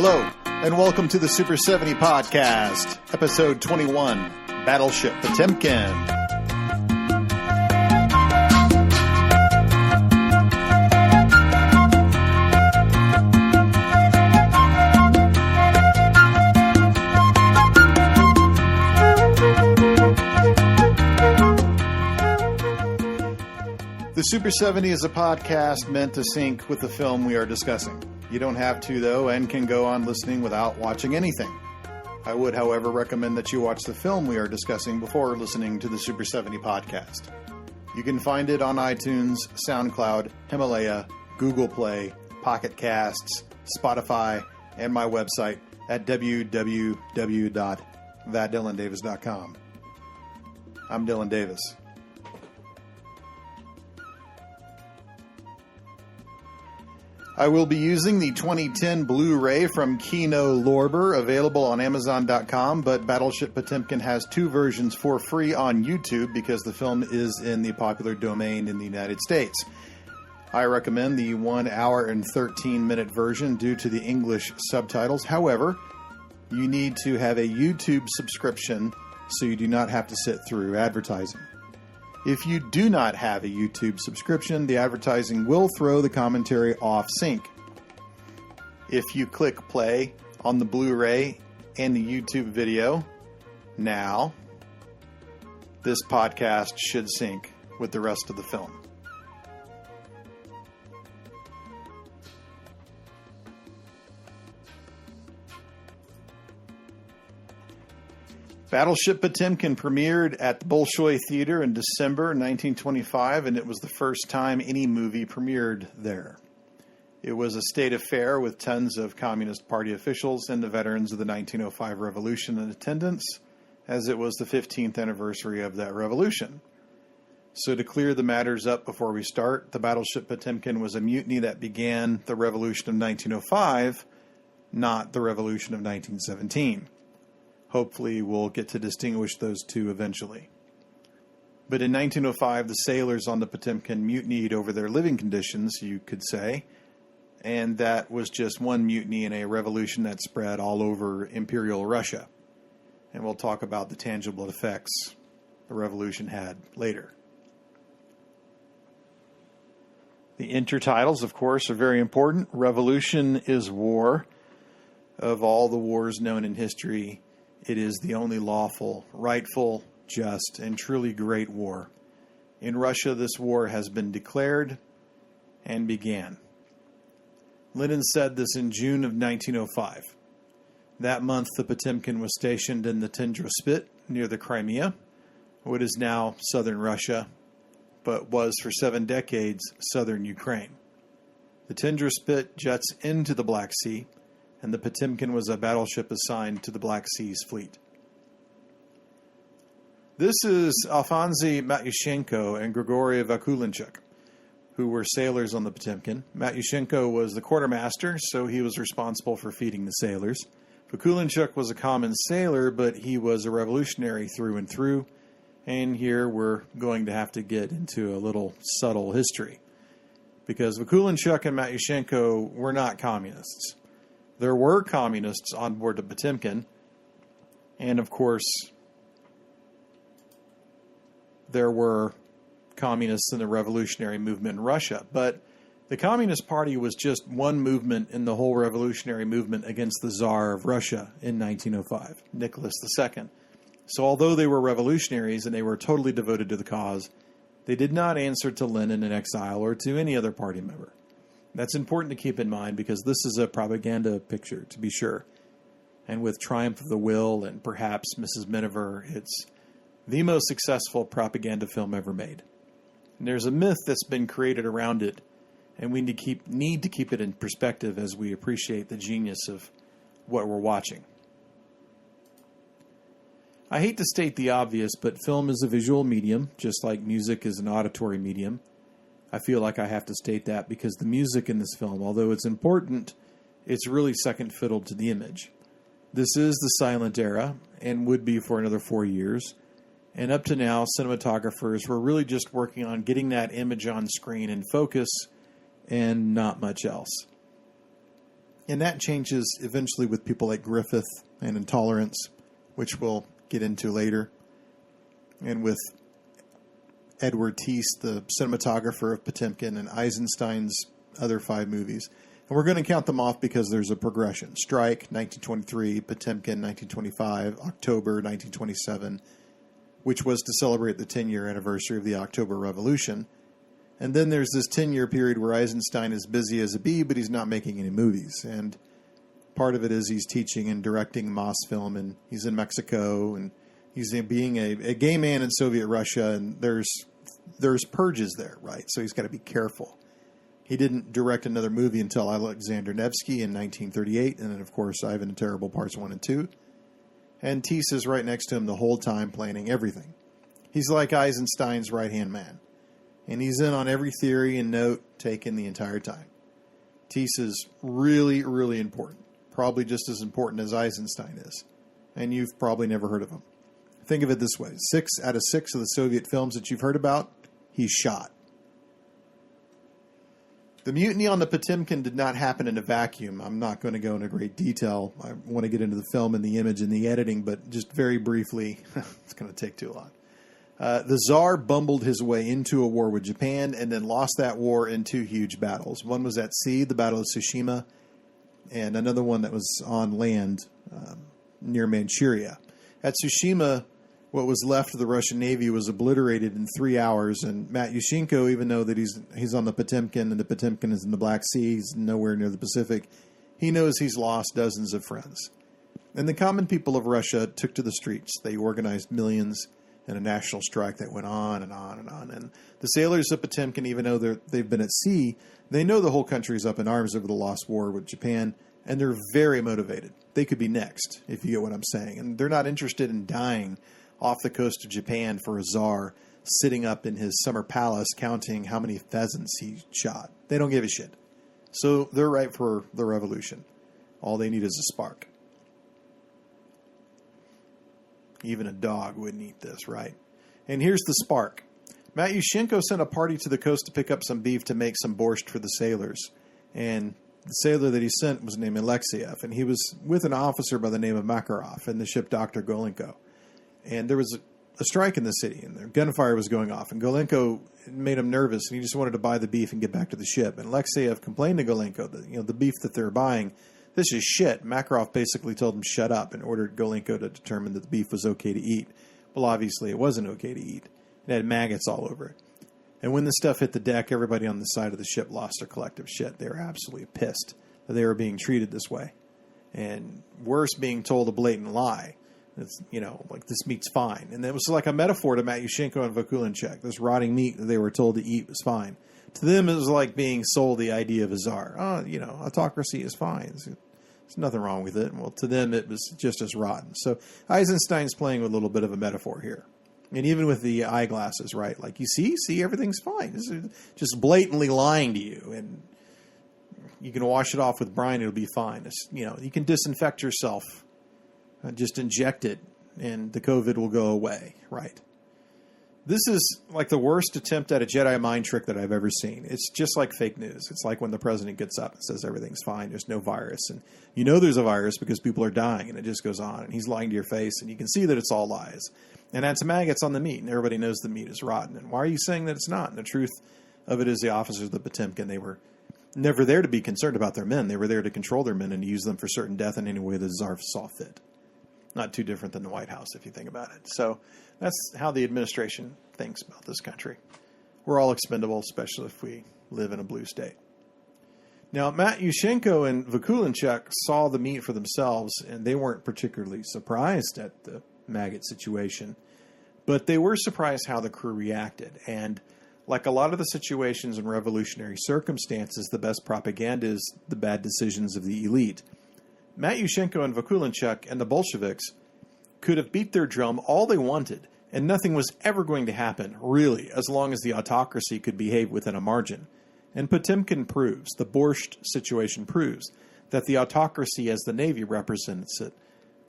Hello, and welcome to the Super 70 Podcast, Episode 21, Battleship Potemkin. The Super 70 is a podcast meant to sync with the film we are discussing. You don't have to, though, and can go on listening without watching anything. I would, however, recommend that you watch the film we are discussing before listening to the Super 70 podcast. You can find it on iTunes, SoundCloud, Himalaya, Google Play, Pocket Casts, Spotify, and my website at www.thatdylandavis.com. I'm Dylan Davis. I will be using the 2010 Blu-ray from Kino Lorber, available on Amazon.com, but Battleship Potemkin has two versions for free on YouTube because the film is in the popular domain in the United States. I recommend the 1 hour and 13-minute version due to the English subtitles. However, you need to have a YouTube subscription so you do not have to sit through advertising. If you do not have a YouTube subscription, the advertising will throw the commentary off sync. If you click play on the Blu-ray and the YouTube video now, this podcast should sync with the rest of the film. Battleship Potemkin premiered at the Bolshoi Theater in December 1925, and it was the first time any movie premiered there. It was a state affair with tons of Communist Party officials and the veterans of the 1905 revolution in attendance, as it was the 15th anniversary of that revolution. So to clear the matters up before we start, the Battleship Potemkin was a mutiny that began the revolution of 1905, not the revolution of 1917. Hopefully, we'll get to distinguish those two eventually. But in 1905, the sailors on the Potemkin mutinied over their living conditions, you could say, and that was just one mutiny in a revolution that spread all over Imperial Russia. And we'll talk about the tangible effects the revolution had later. The intertitles, of course, are very important. Revolution is war. Of all the wars known in history, it is the only lawful, rightful, just, and truly great war. In Russia, this war has been declared and began. Lenin said this in June of 1905. That month, the Potemkin was stationed in the Tundra Spit near the Crimea, what is now southern Russia, but was for 7 decades southern Ukraine. The Tundra Spit juts into the Black Sea, and the Potemkin was a battleship assigned to the Black Sea's fleet. This is Alfonsy Matyushenko and Grigory Vakulinchuk, who were sailors on the Potemkin. Matyushenko was the quartermaster, so he was responsible for feeding the sailors. Vakulinchuk was a common sailor, but he was a revolutionary through and through, and here we're going to have to get into a little subtle history, because Vakulinchuk and Matyushenko were not communists. There were communists on board the Potemkin, and of course, there were communists in the revolutionary movement in Russia. But the Communist Party was just one movement in the whole revolutionary movement against the Czar of Russia in 1905, Nicholas II. So although they were revolutionaries and they were totally devoted to the cause, they did not answer to Lenin in exile or to any other party member. That's important to keep in mind because this is a propaganda picture, to be sure. And with Triumph of the Will and perhaps Mrs. Miniver, it's the most successful propaganda film ever made. And there's a myth that's been created around it, and we need to keep it in perspective as we appreciate the genius of what we're watching. I hate to state the obvious, but film is a visual medium, just like music is an auditory medium. I feel like I have to state that because the music in this film, although it's important, it's really second fiddle to the image. This is the silent era and would be for another 4 years. And up to now, cinematographers were really just working on getting that image on screen in focus and not much else. And that changes eventually with people like Griffith and Intolerance, which we'll get into later. And with Edward Tice, the cinematographer of Potemkin, and Eisenstein's other 5 movies. And we're going to count them off because there's a progression. Strike, 1923, Potemkin, 1925, October, 1927, which was to celebrate the 10-year anniversary of the October Revolution. And then there's this 10-year period where Eisenstein is busy as a bee, but he's not making any movies. And part of it is he's teaching and directing Mosfilm, and he's in Mexico, and he's being a gay man in Soviet Russia, and there's purges there, right? So he's got to be careful. He didn't direct another movie until Alexander Nevsky in 1938, and then, of course, Ivan the Terrible Parts 1 and 2. And Tice is right next to him the whole time, planning everything. He's like Eisenstein's right-hand man. And he's in on every theory and note taken the entire time. Tice is really, really important. Probably just as important as Eisenstein is. And you've probably never heard of him. Think of it this way. 6 out of 6 of the Soviet films that you've heard about, he's shot. The mutiny on the Potemkin did not happen in a vacuum. I'm not going to go into great detail. I want to get into the film and the image and the editing, but just very briefly, it's going to take too long. The Czar bumbled his way into a war with Japan and then lost that war in 2 huge battles. One was at sea, the Battle of Tsushima, and another one that was on land near Manchuria. At Tsushima, what was left of the Russian Navy was obliterated in 3 hours, and Matt Yushchenko, even though that he's on the Potemkin and the Potemkin is in the Black Sea, he's nowhere near the Pacific, he knows he's lost dozens of friends. And the common people of Russia took to the streets. They organized millions in a national strike that went on and on and on. And the sailors of Potemkin, even though they've been at sea, they know the whole country is up in arms over the lost war with Japan, and they're very motivated. They could be next, if you get what I'm saying. And they're not interested in dying off the coast of Japan for a czar sitting up in his summer palace counting how many pheasants he shot. They don't give a shit. So they're right for the revolution. All they need is a spark. Even a dog wouldn't eat this, right? And here's the spark. Matt Yushchenko sent a party to the coast to pick up some beef to make some borscht for the sailors. And the sailor that he sent was named Alexeyev, and he was with an officer by the name of Makarov and the ship Dr. Golenko. And there was a strike in the city, and their gunfire was going off, and Golenko made him nervous, and he just wanted to buy the beef and get back to the ship. And Alexeyev complained to Golenko that, the beef that they're buying, this is shit. Makarov basically told him shut up and ordered Golenko to determine that the beef was okay to eat. Well, obviously it wasn't okay to eat. It had maggots all over it. And when the stuff hit the deck, everybody on the side of the ship lost their collective shit. They were absolutely pissed that they were being treated this way. And worse, being told a blatant lie. It's, like this meat's fine. And it was like a metaphor to Matt Yushchenko and Vakulinchek. This rotting meat that they were told to eat was fine. To them, it was like being sold the idea of a czar. Autocracy is fine. There's nothing wrong with it. Well, to them, it was just as rotten. So Eisenstein's playing with a little bit of a metaphor here. And even with the eyeglasses, right? Like, you see, everything's fine. This is just blatantly lying to you. And you can wash it off with brine, it'll be fine. It's, you can disinfect yourself. Just inject it, and the COVID will go away, right? This is like the worst attempt at a Jedi mind trick that I've ever seen. It's just like fake news. It's like when the president gets up and says everything's fine, there's no virus. And there's a virus because people are dying, and it just goes on. And he's lying to your face, and you can see that it's all lies. And that's maggots on the meat, and everybody knows the meat is rotten. And why are you saying that it's not? And the truth of it is the officers of the Potemkin, they were never there to be concerned about their men. They were there to control their men and to use them for certain death in any way the Tsar saw fit. Not too different than the White House, if you think about it. So that's how the administration thinks about this country. We're all expendable, especially if we live in a blue state. Now, Matt Yushchenko and Vakulinchek saw the meat for themselves, and they weren't particularly surprised at the maggot situation. But they were surprised how the crew reacted. And like a lot of the situations in revolutionary circumstances, the best propaganda is the bad decisions of the elite. Matt Yushchenko and Vakulinchek and the Bolsheviks could have beat their drum all they wanted, and nothing was ever going to happen, really, as long as the autocracy could behave within a margin. And Potemkin proves, the Borscht situation proves, that the autocracy, as the Navy represents it,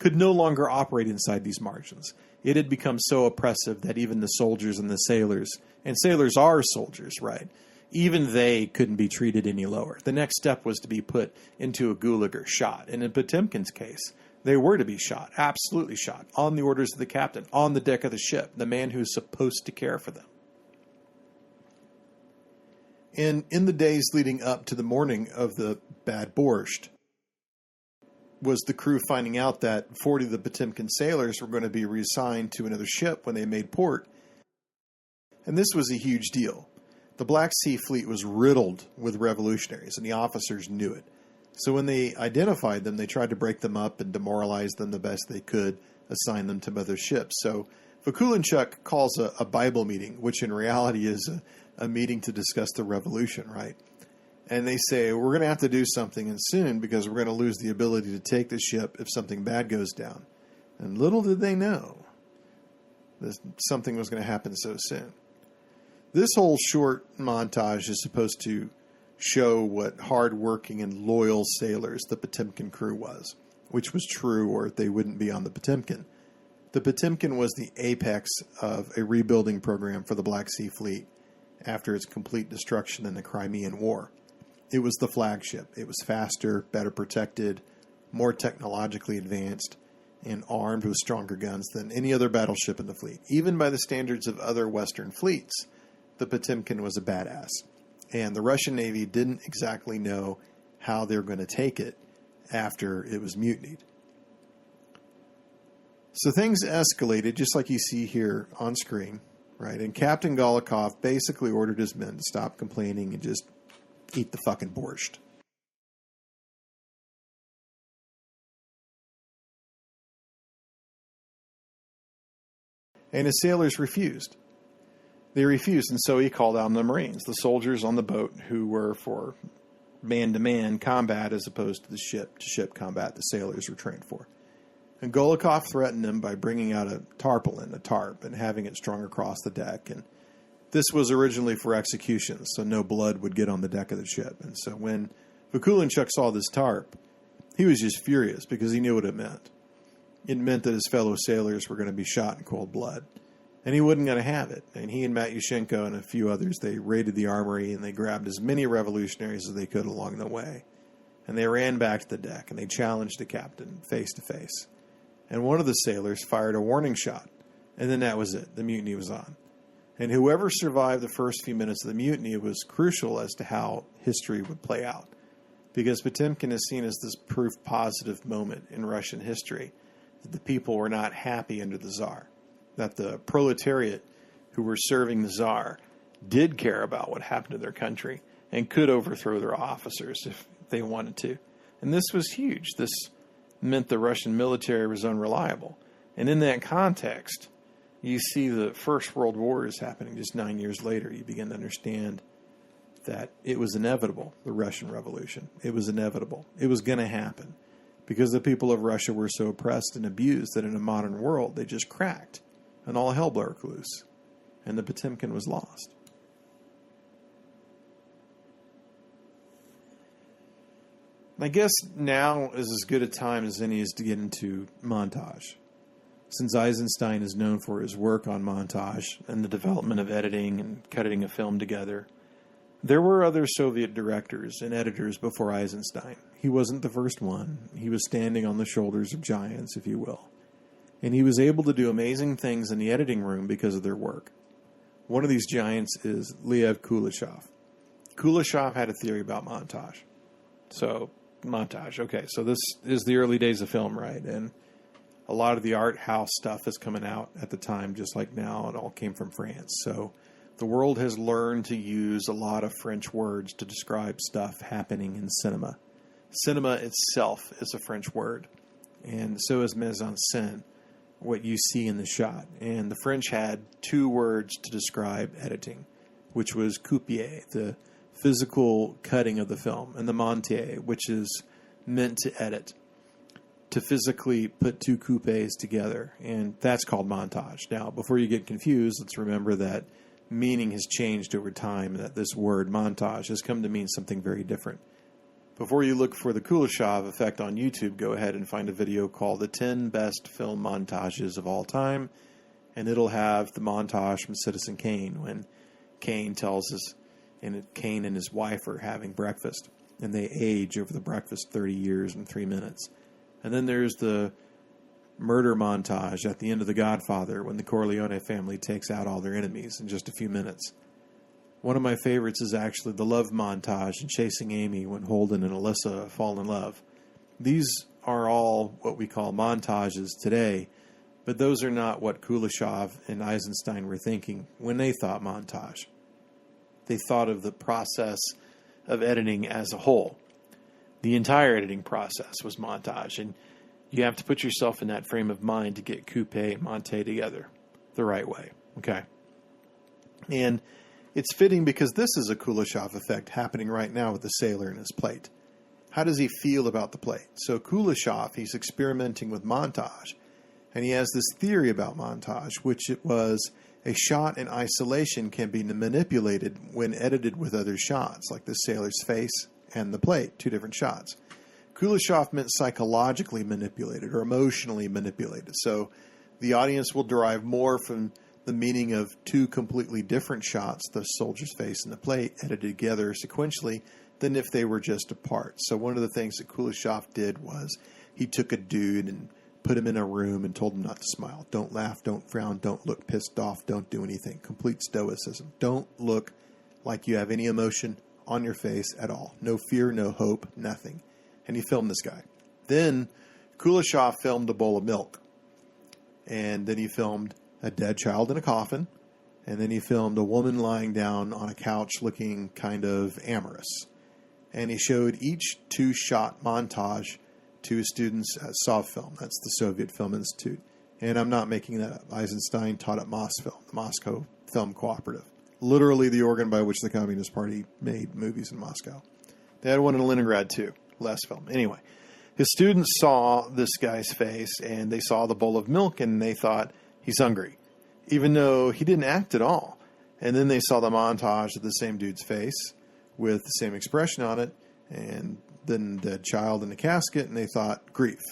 could no longer operate inside these margins. It had become so oppressive that even the soldiers and the sailors, and sailors are soldiers, right? Even they couldn't be treated any lower. The next step was to be put into a gulag or shot. And in Potemkin's case, they were to be shot, absolutely shot, on the orders of the captain, on the deck of the ship, the man who's supposed to care for them. And in the days leading up to the morning of the bad borscht, was the crew finding out that 40 of the Potemkin sailors were going to be reassigned to another ship when they made port. And this was a huge deal. The Black Sea Fleet was riddled with revolutionaries, and the officers knew it. So when they identified them, they tried to break them up and demoralize them the best they could, assign them to other ships. So Vikulinchuk calls a Bible meeting, which in reality is a meeting to discuss the revolution, right? And they say, we're going to have to do something, and soon, because we're going to lose the ability to take the ship if something bad goes down. And little did they know that something was going to happen so soon. This whole short montage is supposed to show what hard-working and loyal sailors the Potemkin crew was, which was true, or they wouldn't be on the Potemkin. The Potemkin was the apex of a rebuilding program for the Black Sea Fleet after its complete destruction in the Crimean War. It was the flagship. It was faster, better protected, more technologically advanced, and armed with stronger guns than any other battleship in the fleet. Even by the standards of other Western fleets, the Potemkin was a badass. And the Russian Navy didn't exactly know how they were going to take it after it was mutinied. So things escalated, just like you see here on screen, right? And Captain Golikov basically ordered his men to stop complaining and just eat the fucking borscht. And his sailors refused. They refused, and so he called on the Marines, the soldiers on the boat who were for man-to-man combat as opposed to the ship-to-ship combat the sailors were trained for. And Golikov threatened them by bringing out a tarpaulin, a tarp, and having it strung across the deck. And this was originally for execution, so no blood would get on the deck of the ship. And so when Vikulinchuk saw this tarp, he was just furious because he knew what it meant. It meant that his fellow sailors were going to be shot in cold blood. And he wasn't going to have it. And he and Matyushenko and a few others, they raided the armory and they grabbed as many revolutionaries as they could along the way. And they ran back to the deck and they challenged the captain face to face. And one of the sailors fired a warning shot. And then that was it. The mutiny was on. And whoever survived the first few minutes of the mutiny was crucial as to how history would play out. Because Potemkin is seen as this proof positive moment in Russian history that the people were not happy under the Tsar. That the proletariat who were serving the Tsar did care about what happened to their country and could overthrow their officers if they wanted to. And this was huge. This meant the Russian military was unreliable. And in that context, you see the First World War is happening just 9 years later. You begin to understand that it was inevitable, the Russian Revolution. It was inevitable. It was going to happen because the people of Russia were so oppressed and abused that in a modern world they just cracked and all hell broke loose. And the Potemkin was lost. I guess now is as good a time as any is to get into montage. Since Eisenstein is known for his work on montage and the development of editing and cutting a film together, there were other Soviet directors and editors before Eisenstein. He wasn't the first one. He was standing on the shoulders of giants, if you will. And he was able to do amazing things in the editing room because of their work. One of these giants is Lev Kuleshov. Kuleshov had a theory about montage. So, montage. Okay, so this is the early days of film, right? And a lot of the art house stuff is coming out at the time, just like now. It all came from France. So the world has learned to use a lot of French words to describe stuff happening in cinema. Cinema itself is a French word. And so is mise en scène, what you see in the shot. And the French had two words to describe editing, which was couper, the physical cutting of the film, and the monter, which is meant to edit, to physically put two coupes together. And that's called montage. Now, before you get confused, let's remember that meaning has changed over time, that this word montage has come to mean something very different. Before you look for the Kuleshov effect on YouTube, go ahead and find a video called The 10 Best Film Montages of All Time, and it'll have the montage from Citizen Kane when Kane tells his and Kane and his wife are having breakfast, and they age over the breakfast 30 years and 3 minutes. And then there's the murder montage at the end of The Godfather when the Corleone family takes out all their enemies in just a few minutes. One of my favorites is actually the love montage in Chasing Amy when Holden and Alyssa fall in love. These are all what we call montages today, but those are not what Kuleshov and Eisenstein were thinking when they thought montage. They thought of the process of editing as a whole. The entire editing process was montage, and you have to put yourself in that frame of mind to get coupe and monte together the right way. Okay? And it's fitting because this is a Kuleshov effect happening right now with the sailor and his plate. How does he feel about the plate? So Kuleshov, he's experimenting with montage, and he has this theory about montage, which it was a shot in isolation can be manipulated when edited with other shots, like the sailor's face and the plate, two different shots. Kuleshov meant psychologically manipulated or emotionally manipulated. So the audience will derive more from the meaning of two completely different shots, the soldier's face and the plate, edited together sequentially, than if they were just apart. So one of the things that Kuleshov did was he took a dude and put him in a room and told him not to smile. Don't laugh, don't frown, don't look pissed off, don't do anything. Complete stoicism. Don't look like you have any emotion on your face at all. No fear, no hope, nothing. And he filmed this guy. Then Kuleshov filmed a bowl of milk. And then he filmed a dead child in a coffin. And then he filmed a woman lying down on a couch looking kind of amorous. And he showed each two-shot montage to his students at Sovfilm. That's the Soviet Film Institute. And I'm not making that up. Eisenstein taught at Mosfilm, the Moscow Film Cooperative. Literally the organ by which the Communist Party made movies in Moscow. They had one in Leningrad too, last film. Anyway, his students saw this guy's face and they saw the bowl of milk and they thought, he's hungry, even though he didn't act at all. And then they saw the montage of the same dude's face with the same expression on it, and then the child in the casket, and they thought grief.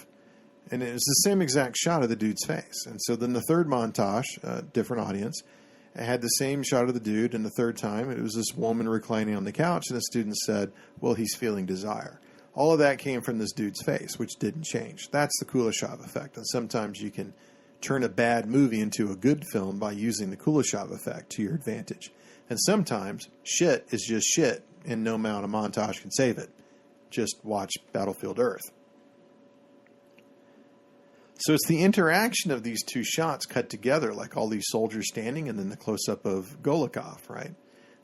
And it was the same exact shot of the dude's face. And so then the third montage, different audience, had the same shot of the dude, and the third time it was this woman reclining on the couch, and the student said, well, he's feeling desire. All of that came from this dude's face, which didn't change. That's the Kuleshov effect. And sometimes you can turn a bad movie into a good film by using the Kuleshov effect to your advantage. And sometimes shit is just shit, and no amount of montage can save it. Just watch Battlefield Earth. So it's the interaction of these two shots cut together, like all these soldiers standing and then the close-up of Golikov, right?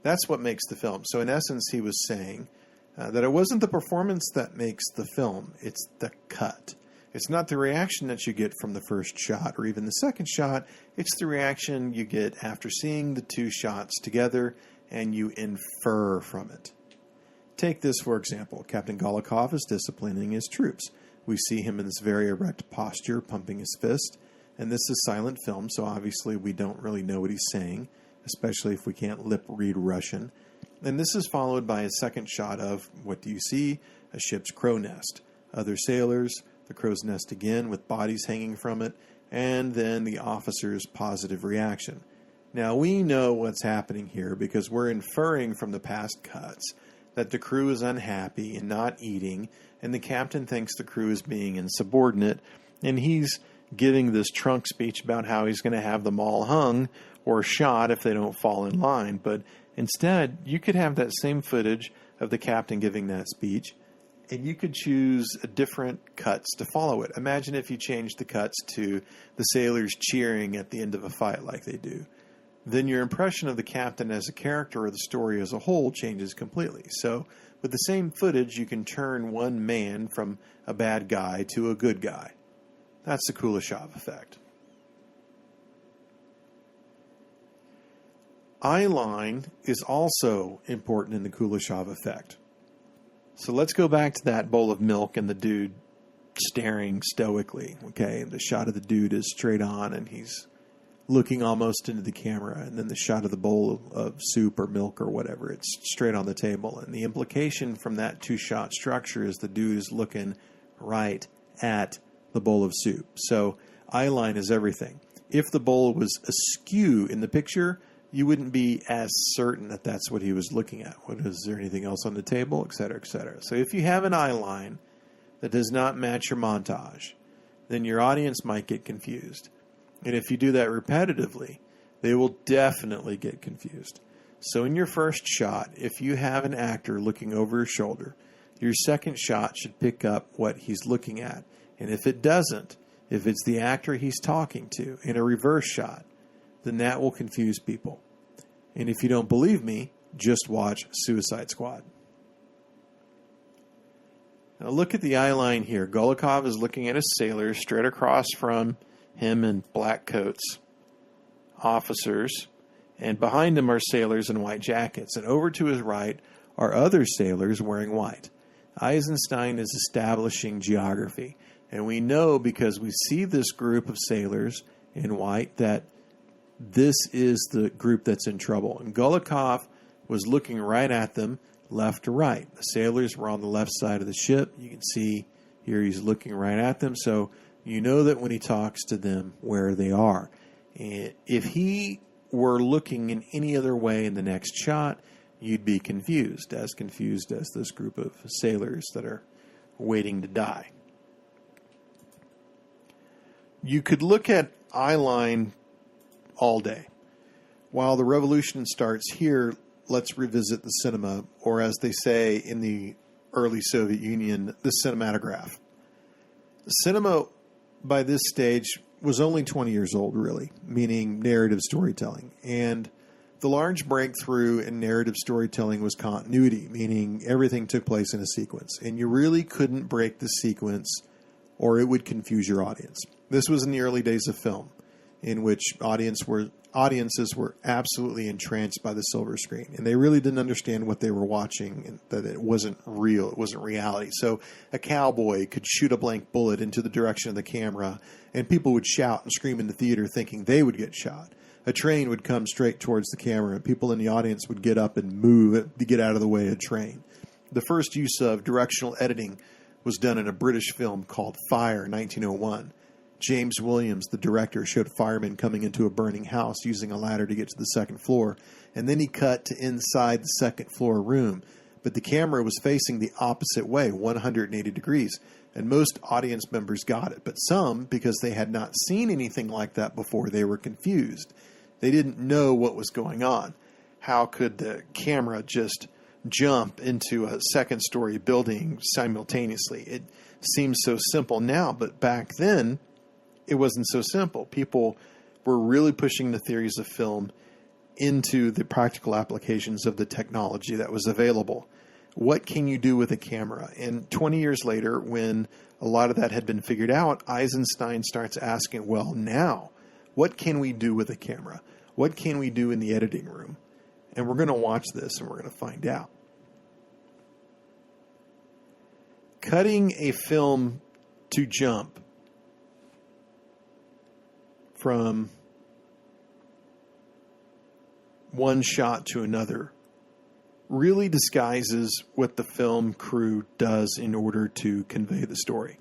That's what makes the film. So in essence, he was saying that it wasn't the performance that makes the film, it's the cut. It's not the reaction that you get from the first shot or even the second shot. It's the reaction you get after seeing the two shots together and you infer from it. Take this, for example. Captain Golikov is disciplining his troops. We see him in this very erect posture, pumping his fist. And this is silent film, so obviously we don't really know what he's saying, especially if we can't lip read Russian. And this is followed by a second shot of, what do you see? A ship's crow nest. Other sailors, the crow's nest again with bodies hanging from it, and then the officer's positive reaction. Now we know what's happening here because we're inferring from the past cuts that the crew is unhappy and not eating, and the captain thinks the crew is being insubordinate, and he's giving this trunk speech about how he's going to have them all hung or shot if they don't fall in line. But instead, you could have that same footage of the captain giving that speech, and you could choose different cuts to follow it. Imagine if you changed the cuts to the sailors cheering at the end of a fight like they do. Then your impression of the captain as a character or the story as a whole changes completely. So with the same footage, you can turn one man from a bad guy to a good guy. That's the Kuleshov effect. Eyeline is also important in the Kuleshov effect. So let's go back to that bowl of milk and the dude staring stoically. Okay, the shot of the dude is straight on and he's looking almost into the camera, and then the shot of the bowl of soup or milk or whatever, it's straight on the table. And the implication from that two-shot structure is the dude is looking right at the bowl of soup. So eyeline is everything. If the bowl was askew in the picture, you wouldn't be as certain that that's what he was looking at. Is there anything else on the table, et cetera, et cetera. So if you have an eye line that does not match your montage, then your audience might get confused. And if you do that repetitively, they will definitely get confused. So in your first shot, if you have an actor looking over his shoulder, your second shot should pick up what he's looking at. And if it doesn't, if it's the actor he's talking to in a reverse shot, then that will confuse people. And if you don't believe me, just watch Suicide Squad. Now look at the eye line here. Golikov is looking at his sailors. Straight across from him in black coats, officers, and behind him are sailors in white jackets. And over to his right are other sailors wearing white. Eisenstein is establishing geography. And we know, because we see this group of sailors in white, that this is the group that's in trouble. And Golikov was looking right at them, left to right. The sailors were on the left side of the ship. You can see here he's looking right at them. So you know that when he talks to them, where they are. And if he were looking in any other way in the next shot, you'd be confused as this group of sailors that are waiting to die. You could look at eyeline all day. While the revolution starts here, let's revisit the cinema, or as they say in the early Soviet Union, the cinematograph. Cinema, by this stage, was only 20 years old, really, meaning narrative storytelling. And the large breakthrough in narrative storytelling was continuity, meaning everything took place in a sequence. And you really couldn't break the sequence or it would confuse your audience. This was in the early days of film, in which audiences were absolutely entranced by the silver screen. And they really didn't understand what they were watching, and that it wasn't real, it wasn't reality. So a cowboy could shoot a blank bullet into the direction of the camera, and people would shout and scream in the theater thinking they would get shot. A train would come straight towards the camera, and people in the audience would get up and move to get out of the way of the train. The first use of directional editing was done in a British film called Fire in 1901. James Williams, the director, showed firemen coming into a burning house using a ladder to get to the second floor, and then he cut to inside the second floor room. But the camera was facing the opposite way, 180 degrees, and most audience members got it. But some, because they had not seen anything like that before, they were confused. They didn't know what was going on. How could the camera just jump into a second-story building simultaneously? It seems so simple now, but back then, it wasn't so simple. People were really pushing the theories of film into the practical applications of the technology that was available. What can you do with a camera? And 20 years later, when a lot of that had been figured out, Eisenstein starts asking, well, now, what can we do with a camera? What can we do in the editing room? And we're going to watch this and we're going to find out. Cutting a film to jump from one shot to another really disguises what the film crew does in order to convey the story.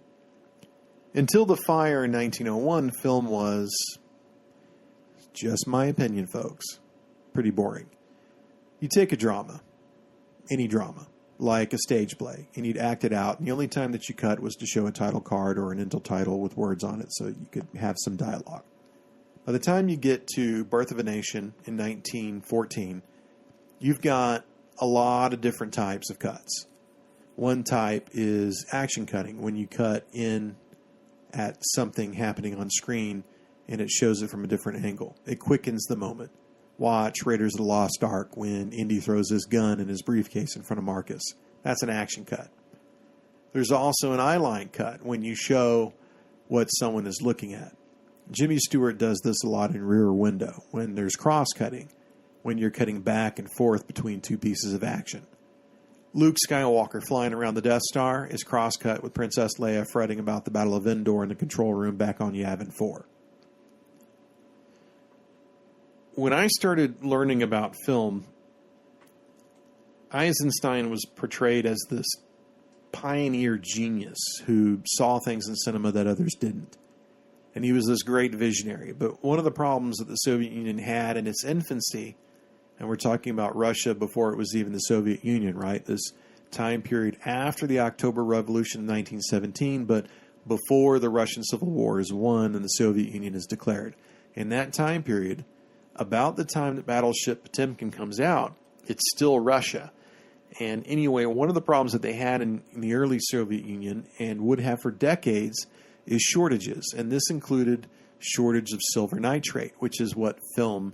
Until the fire in 1901, film was, just my opinion, folks, pretty boring. You take a drama, any drama, like a stage play, and you'd act it out, and the only time that you cut was to show a title card or an intertitle with words on it so you could have some dialogue. By the time you get to Birth of a Nation in 1914, you've got a lot of different types of cuts. One type is action cutting, when you cut in at something happening on screen and it shows it from a different angle. It quickens the moment. Watch Raiders of the Lost Ark when Indy throws his gun and his briefcase in front of Marcus. That's an action cut. There's also an eyeline cut when you show what someone is looking at. Jimmy Stewart does this a lot in Rear Window, when there's cross-cutting, when you're cutting back and forth between two pieces of action. Luke Skywalker flying around the Death Star is cross-cut with Princess Leia fretting about the Battle of Endor in the control room back on Yavin 4. When I started learning about film, Eisenstein was portrayed as this pioneer genius who saw things in cinema that others didn't. And he was this great visionary. But one of the problems that the Soviet Union had in its infancy, and we're talking about Russia before it was even the Soviet Union, right? This time period after the October Revolution in 1917, but before the Russian Civil War is won and the Soviet Union is declared. In that time period, about the time that Battleship Potemkin comes out, it's still Russia. And anyway, one of the problems that they had in the early Soviet Union, and would have for decades, is shortages. And this included shortage of silver nitrate, which is what film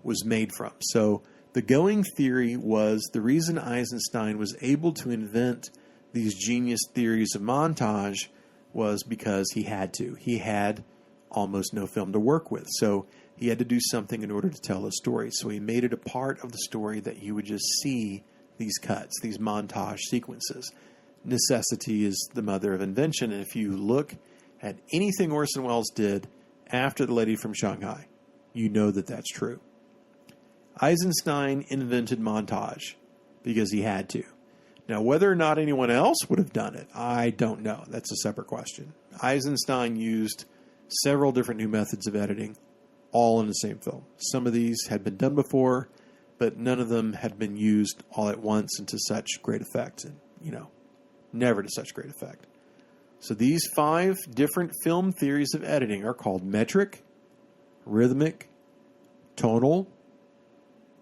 was made from. So the going theory was the reason Eisenstein was able to invent these genius theories of montage was because he had to. He had almost no film to work with. So he had to do something in order to tell a story. So he made it a part of the story that you would just see these cuts, these montage sequences. Necessity is the mother of invention. And if you look at anything Orson Welles did after The Lady from Shanghai, you know that that's true. Eisenstein invented montage because he had to. Now, whether or not anyone else would have done it, I don't know. That's a separate question. Eisenstein used several different new methods of editing, all in the same film. Some of these had been done before, but none of them had been used all at once and to such great effect. And, never to such great effect. So these 5 different film theories of editing are called metric, rhythmic, tonal,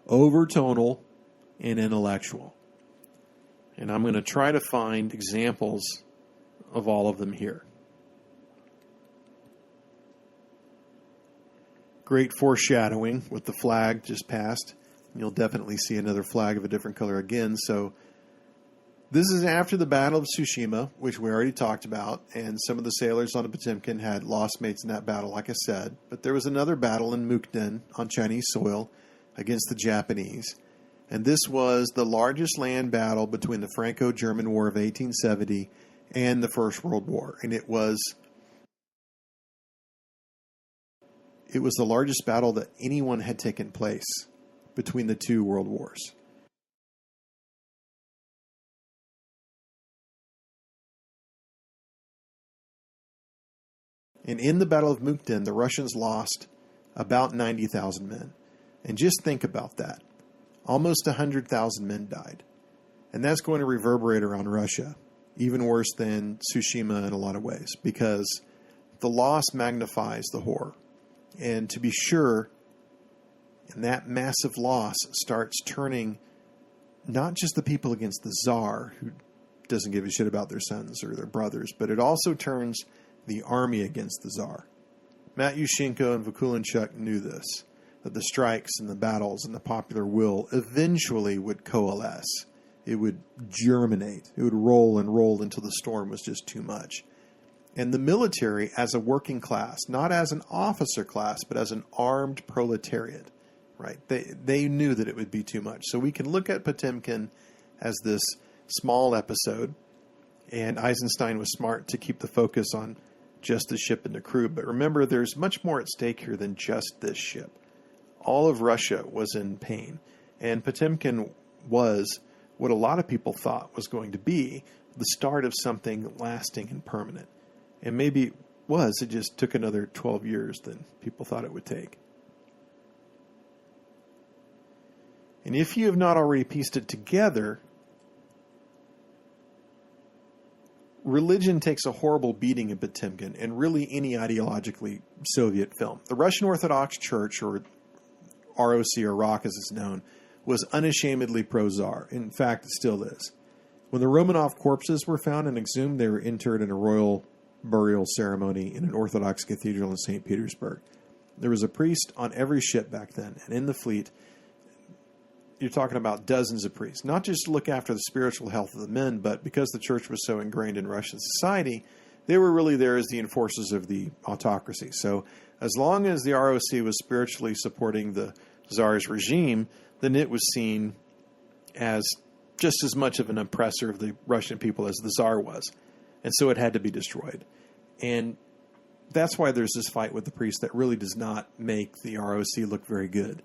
overtonal, and intellectual. And I'm going to try to find examples of all of them here. Great foreshadowing with the flag just passed. You'll definitely see another flag of a different color again. So this is after the Battle of Tsushima, which we already talked about, and some of the sailors on the Potemkin had lost mates in that battle, like I said. But there was another battle in Mukden on Chinese soil against the Japanese. And this was the largest land battle between the Franco-German War of 1870 and the First World War. And it was the largest battle that anyone had taken place between the two world wars. And in the Battle of Mukden, the Russians lost about 90,000 men. And just think about that. Almost 100,000 men died. And that's going to reverberate around Russia, even worse than Tsushima in a lot of ways, because the loss magnifies the horror. And to be sure, and that massive loss starts turning not just the people against the Czar, who doesn't give a shit about their sons or their brothers, but it also turns the army against the Czar. Matt Yushchenko and Vakulinchuk knew this, that the strikes and the battles and the popular will eventually would coalesce. It would germinate. It would roll and roll until the storm was just too much. And the military as a working class, not as an officer class, but as an armed proletariat, right? They knew that it would be too much. So we can look at Potemkin as this small episode, and Eisenstein was smart to keep the focus on just the ship and the crew. But remember, there's much more at stake here than just this ship. All of Russia was in pain. And Potemkin was what a lot of people thought was going to be the start of something lasting and permanent. And maybe it was. It just took another 12 years than people thought it would take. And if you have not already pieced it together, religion takes a horrible beating in Potemkin and really any ideologically Soviet film. The Russian Orthodox Church, or ROC, or ROC as it's known, was unashamedly pro-Tsar. In fact, it still is. When the Romanov corpses were found and exhumed, they were interred in a royal burial ceremony in an Orthodox cathedral in St. Petersburg. There was a priest on every ship back then, and in the fleet, you're talking about dozens of priests, not just to look after the spiritual health of the men, but because the church was so ingrained in Russian society, they were really there as the enforcers of the autocracy. So as long as the ROC was spiritually supporting the Tsar's regime, then it was seen as just as much of an oppressor of the Russian people as the Tsar was. And so it had to be destroyed. And that's why there's this fight with the priest that really does not make the ROC look very good.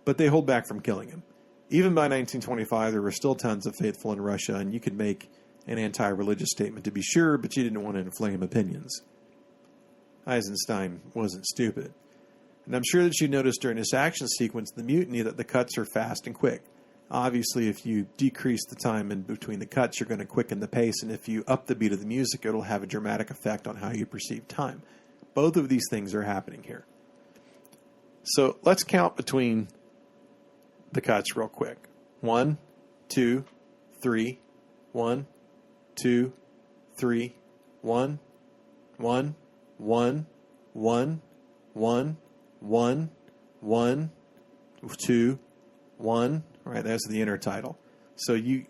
But they hold back from killing him. Even by 1925, there were still tons of faithful in Russia, and you could make an anti-religious statement to be sure, but you didn't want to inflame opinions. Eisenstein wasn't stupid. And I'm sure that you noticed during this action sequence, the mutiny, that the cuts are fast and quick. Obviously, if you decrease the time in between the cuts, you're going to quicken the pace. And if you up the beat of the music, it'll have a dramatic effect on how you perceive time. Both of these things are happening here. So let's count between the cuts real quick. 1, 2, 3, 1, 2, 3, 1, 1, 1, 1, 1, 1, 1, 2, 1. Right, that's the intertitle. So you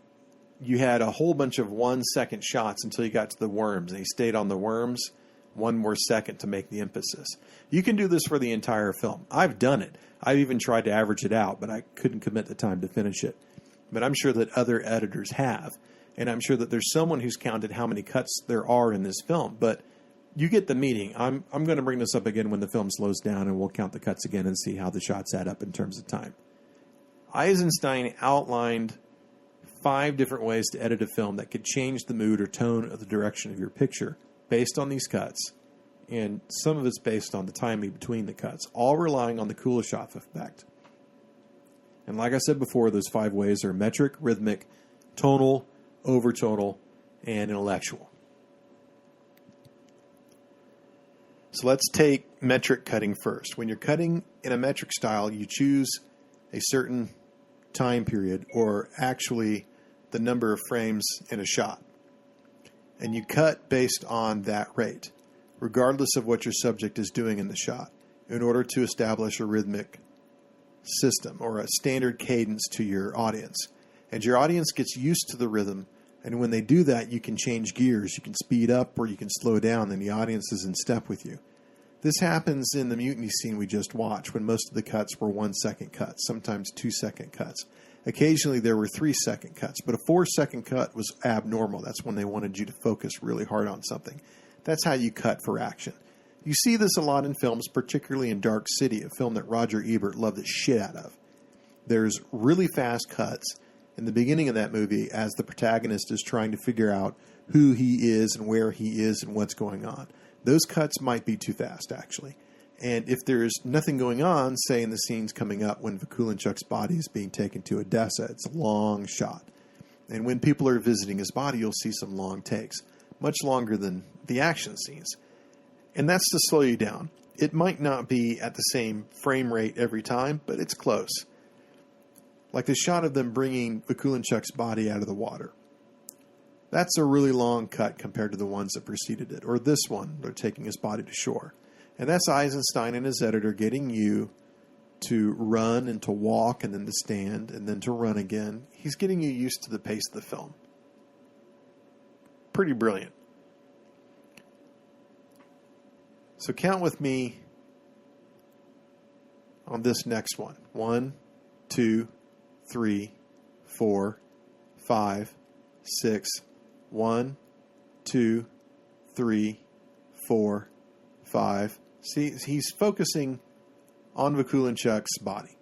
had a whole bunch of 1 second shots until you got to the worms, and he stayed on the worms 1 more second to make the emphasis. You can do this for the entire film. I've done it. I've even tried to average it out, but I couldn't commit the time to finish it. But I'm sure that other editors have, and I'm sure that there's someone who's counted how many cuts there are in this film. But you get the meaning. I'm going to bring this up again when the film slows down, and we'll count the cuts again and see how the shots add up in terms of time. Eisenstein outlined 5 different ways to edit a film that could change the mood or tone of the direction of your picture based on these cuts, and some of it's based on the timing between the cuts, all relying on the Kuleshov effect. And like I said before, those 5 ways are metric, rhythmic, tonal, overtonal, and intellectual. So let's take metric cutting first. When you're cutting in a metric style, you choose a certain time period, or actually the number of frames in a shot. And you cut based on that rate, regardless of what your subject is doing in the shot, in order to establish a rhythmic system or a standard cadence to your audience. And your audience gets used to the rhythm, and when they do that, you can change gears. You can speed up or you can slow down, and the audience is in step with you. This happens in the mutiny scene we just watched, when most of the cuts were 1 second cuts, sometimes 2 second cuts. Occasionally there were 3 second cuts, but a 4 second cut was abnormal. That's when they wanted you to focus really hard on something. That's how you cut for action. You see this a lot in films, particularly in Dark City, a film that Roger Ebert loved the shit out of. There's really fast cuts in the beginning of that movie as the protagonist is trying to figure out who he is and where he is and what's going on. Those cuts might be too fast, actually. And if there's nothing going on, say in the scenes coming up when Vikulinchuk's body is being taken to Odessa, it's a long shot. And when people are visiting his body, you'll see some long takes, much longer than the action scenes. And that's to slow you down. It might not be at the same frame rate every time, but it's close. Like the shot of them bringing Vikulinchuk's body out of the water. That's a really long cut compared to the ones that preceded it. Or this one, they're taking his body to shore. And that's Eisenstein and his editor getting you to run and to walk and then to stand and then to run again. He's getting you used to the pace of the film. Pretty brilliant. So count with me on this next one. 1, 2, 3, 4, 5, 6. 1, 2, 3, 4, 5. See, he's focusing on Vikulinchuk's body.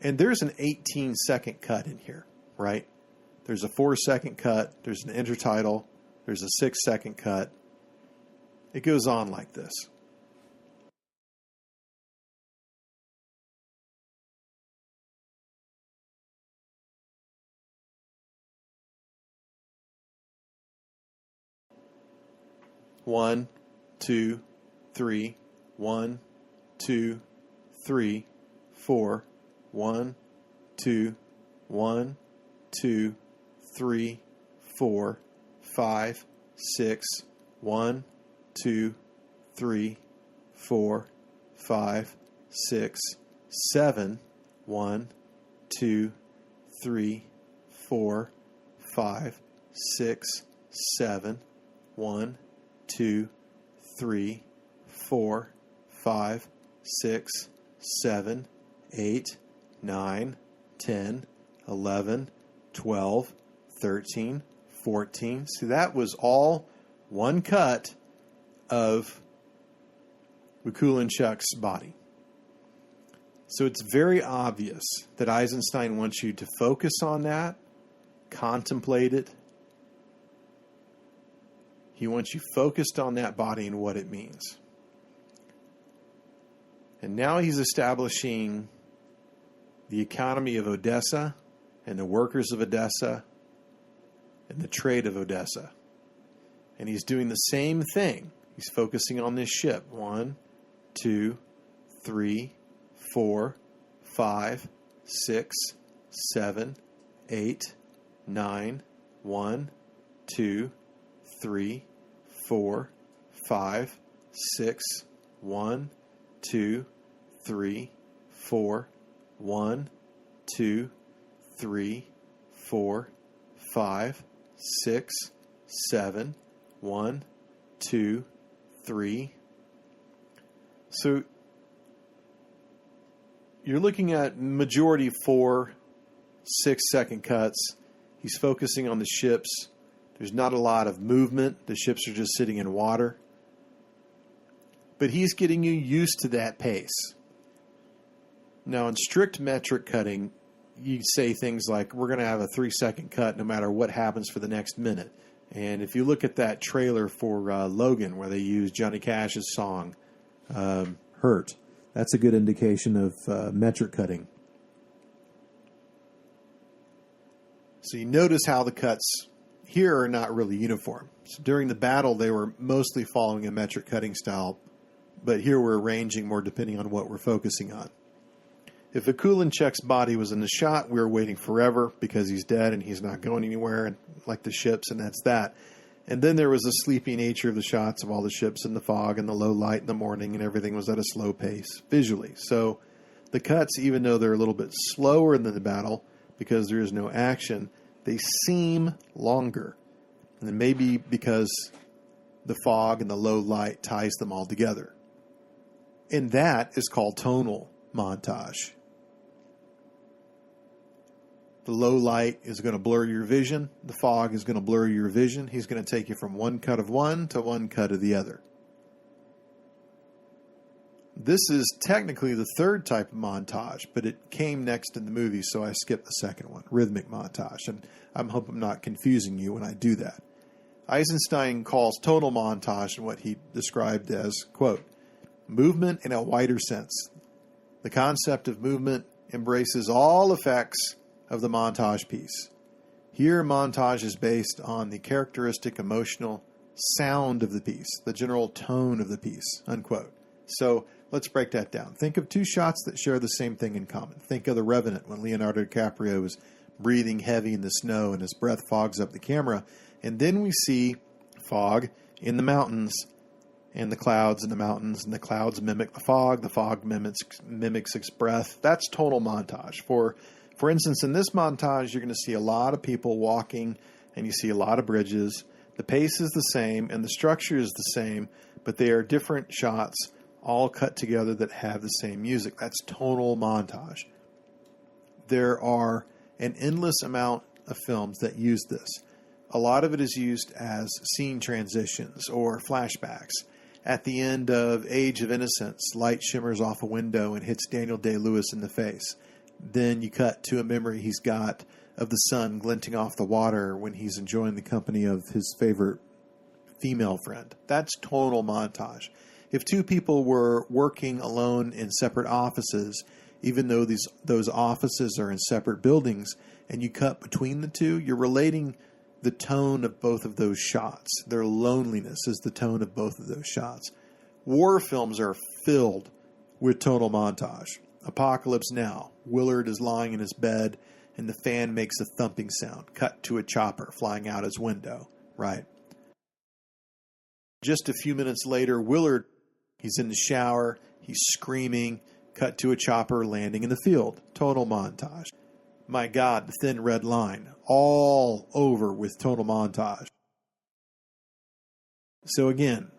And there's an 18-second cut in here, right? There's a 4-second cut. There's an intertitle. There's a 6-second cut. It goes on like this. One, 2, 3, 1, 2, 3, 4, 1, 2, 1, 2, 3, 4, 5, 6, 1, 2, 3, 4, 5, 6, 7, 1, 2, 3, 4, 5, 6, 7, 1, 2, 3, 4, 5, 6, 7, 8, 9, 10, 11, 12, 13, 14. See, that was all one cut of Vikulinchuk's body. So it's very obvious that Eisenstein wants you to focus on that, contemplate it, He wants you focused on that body and what it means. And now he's establishing the economy of Odessa and the workers of Odessa and the trade of Odessa. And he's doing the same thing. He's focusing on this ship. 1, 2, 3, 4, 5, 6, 7, 8, 9, 1, 2, 3, 4, 5, 6, 1, 2, 3, 4, 1, 2, 3, 4, 5, 6, 7, 1, 2, 3. So you're looking at majority 4, 6-second cuts. He's focusing on the ships. There's not a lot of movement. The ships are just sitting in water. But he's getting you used to that pace. Now, in strict metric cutting, you say things like, we're going to have a 3-second cut no matter what happens for the next minute. And if you look at that trailer for Logan, where they use Johnny Cash's song, Hurt, that's a good indication of metric cutting. So you notice how the cuts here are not really uniform. So during the battle, they were mostly following a metric cutting style, but here we're arranging more depending on what we're focusing on. If Vakulinchek's body was in the shot, we were waiting forever because he's dead and he's not going anywhere, and like the ships, and that's that. And then there was the sleepy nature of the shots of all the ships in the fog and the low light in the morning, and everything was at a slow pace visually. So the cuts, even though they're a little bit slower than the battle because there is no action, they seem longer. And maybe because the fog and the low light ties them all together. And that is called tonal montage. The low light is going to blur your vision. The fog is going to blur your vision. He's going to take you from one cut of one to one cut of the other. This is technically the third type of montage, but it came next in the movie, so I skipped the second one, rhythmic montage. And I hope I'm not confusing you when I do that. Eisenstein calls tonal montage what he described as, quote, movement in a wider sense. The concept of movement embraces all effects of the montage piece. Here, montage is based on the characteristic emotional sound of the piece, the general tone of the piece, unquote. So let's break that down. Think of two shots that share the same thing in common. Think of The Revenant when Leonardo DiCaprio is breathing heavy in the snow and his breath fogs up the camera. And then we see fog in the mountains and the clouds in the mountains, and the clouds mimic the fog mimics its breath. That's tonal montage. For instance, in this montage, you're going to see a lot of people walking, and you see a lot of bridges. The pace is the same, and the structure is the same, but they are different shots, all cut together that have the same music. That's tonal montage. There are an endless amount of films that use this. A lot of it is used as scene transitions or flashbacks. At the end of Age of Innocence, light shimmers off a window and hits Daniel Day-Lewis in the face. Then you cut to a memory he's got of the sun glinting off the water when he's enjoying the company of his favorite female friend. That's tonal montage. If two people were working alone in separate offices, even though those offices are in separate buildings, and you cut between the two, you're relating the tone of both of those shots. Their loneliness is the tone of both of those shots. War films are filled with tonal montage. Apocalypse Now. Willard is lying in his bed, and the fan makes a thumping sound. Cut to a chopper flying out his window. Right. Just a few minutes later, Willard, he's in the shower. He's screaming. Cut to a chopper landing in the field. Tonal montage. My God, The Thin Red Line. All over with tonal montage. So again,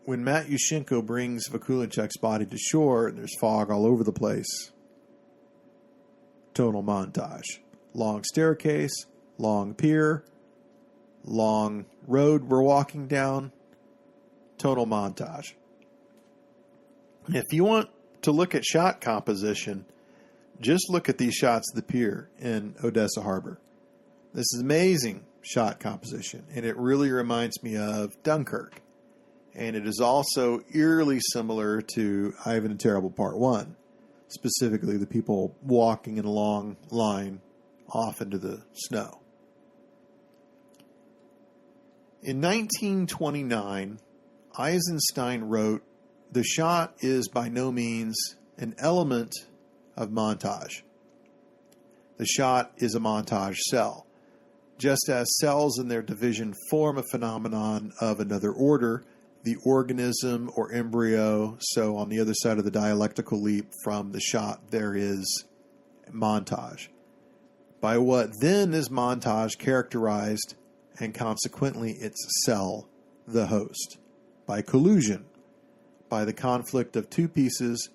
when Matt Yushchenko brings Vakulinchek's body to shore and there's fog all over the place, tonal montage. Long staircase, long pier, long road we're walking down, tonal montage. If you want to look at shot composition, just look at these shots of the pier in Odessa Harbor. This is amazing shot composition, and it really reminds me of Dunkirk. And it is also eerily similar to Ivan the Terrible Part 1, specifically the people walking in a long line off into the snow. In 1929, Eisenstein wrote, "The shot is by no means an element of montage. The shot is a montage cell. Just as cells in their division form a phenomenon of another order, the organism or embryo, so on the other side of the dialectical leap from the shot, there is montage. By what then is montage characterized, and consequently its cell, the host? By collusion, by the conflict of two pieces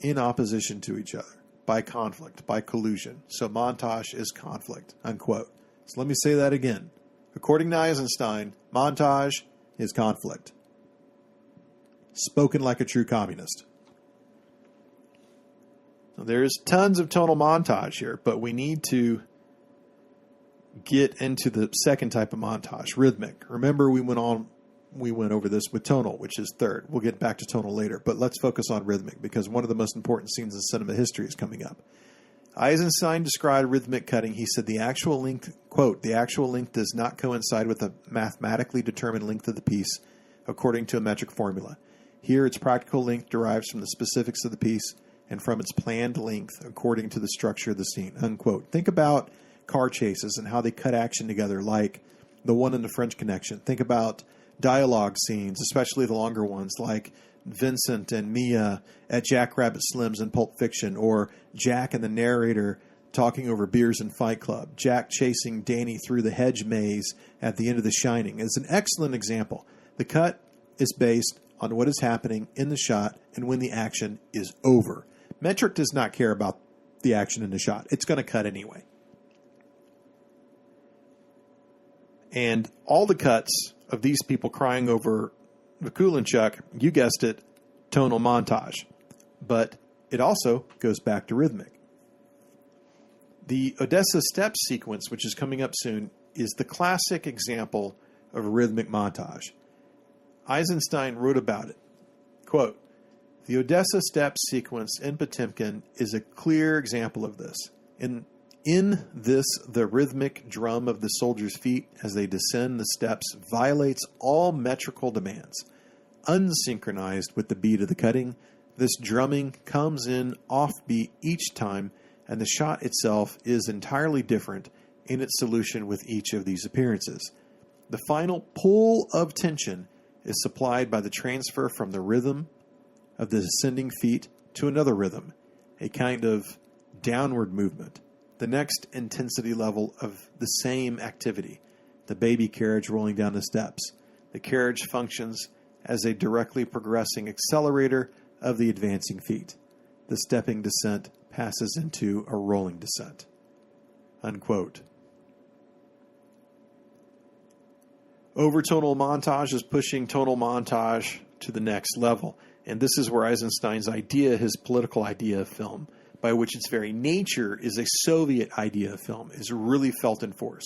in opposition to each other. By conflict, by collusion. So montage is conflict," unquote. So let me say that again. According to Eisenstein, montage is conflict. Spoken like a true communist. Now, there's tons of tonal montage here, but we need to get into the second type of montage, rhythmic. Remember, we went over this with tonal, which is third. We'll get back to tonal later, but let's focus on rhythmic because one of the most important scenes in cinema history is coming up. Eisenstein described rhythmic cutting. He said the actual length, quote, "The actual length does not coincide with the mathematically determined length of the piece according to a metric formula. Here, its practical length derives from the specifics of the piece and from its planned length according to the structure of the scene," unquote. Think about car chases and how they cut action together, like the one in the French Connection. Think about dialogue scenes, especially the longer ones, like Vincent and Mia at Jackrabbit Slim's in Pulp Fiction, or Jack and the narrator talking over beers in Fight Club, Jack chasing Danny through the hedge maze at the end of The Shining. It's an excellent example. The cut is based on what is happening in the shot and when the action is over. Metric does not care about the action in the shot. It's going to cut anyway. And all the cuts of these people crying over Vakulinchuk, you guessed it, tonal montage. But it also goes back to rhythmic. The Odessa Steps sequence, which is coming up soon, is the classic example of a rhythmic montage. Eisenstein wrote about it. Quote, "The Odessa Steps sequence in Potemkin is a clear example of this. In this, the rhythmic drum of the soldiers' feet as they descend the steps violates all metrical demands. Unsynchronized with the beat of the cutting, this drumming comes in offbeat each time, and the shot itself is entirely different in its solution with each of these appearances. The final pull of tension is supplied by the transfer from the rhythm of the descending feet to another rhythm, a kind of downward movement. The next intensity level of the same activity, the baby carriage rolling down the steps. The carriage functions as a directly progressing accelerator of the advancing feet. The stepping descent passes into a rolling descent." Unquote. Overtonal montage is pushing tonal montage to the next level. And this is where Eisenstein's idea, his political idea of film, by which its very nature is a Soviet idea of film, is really felt in force.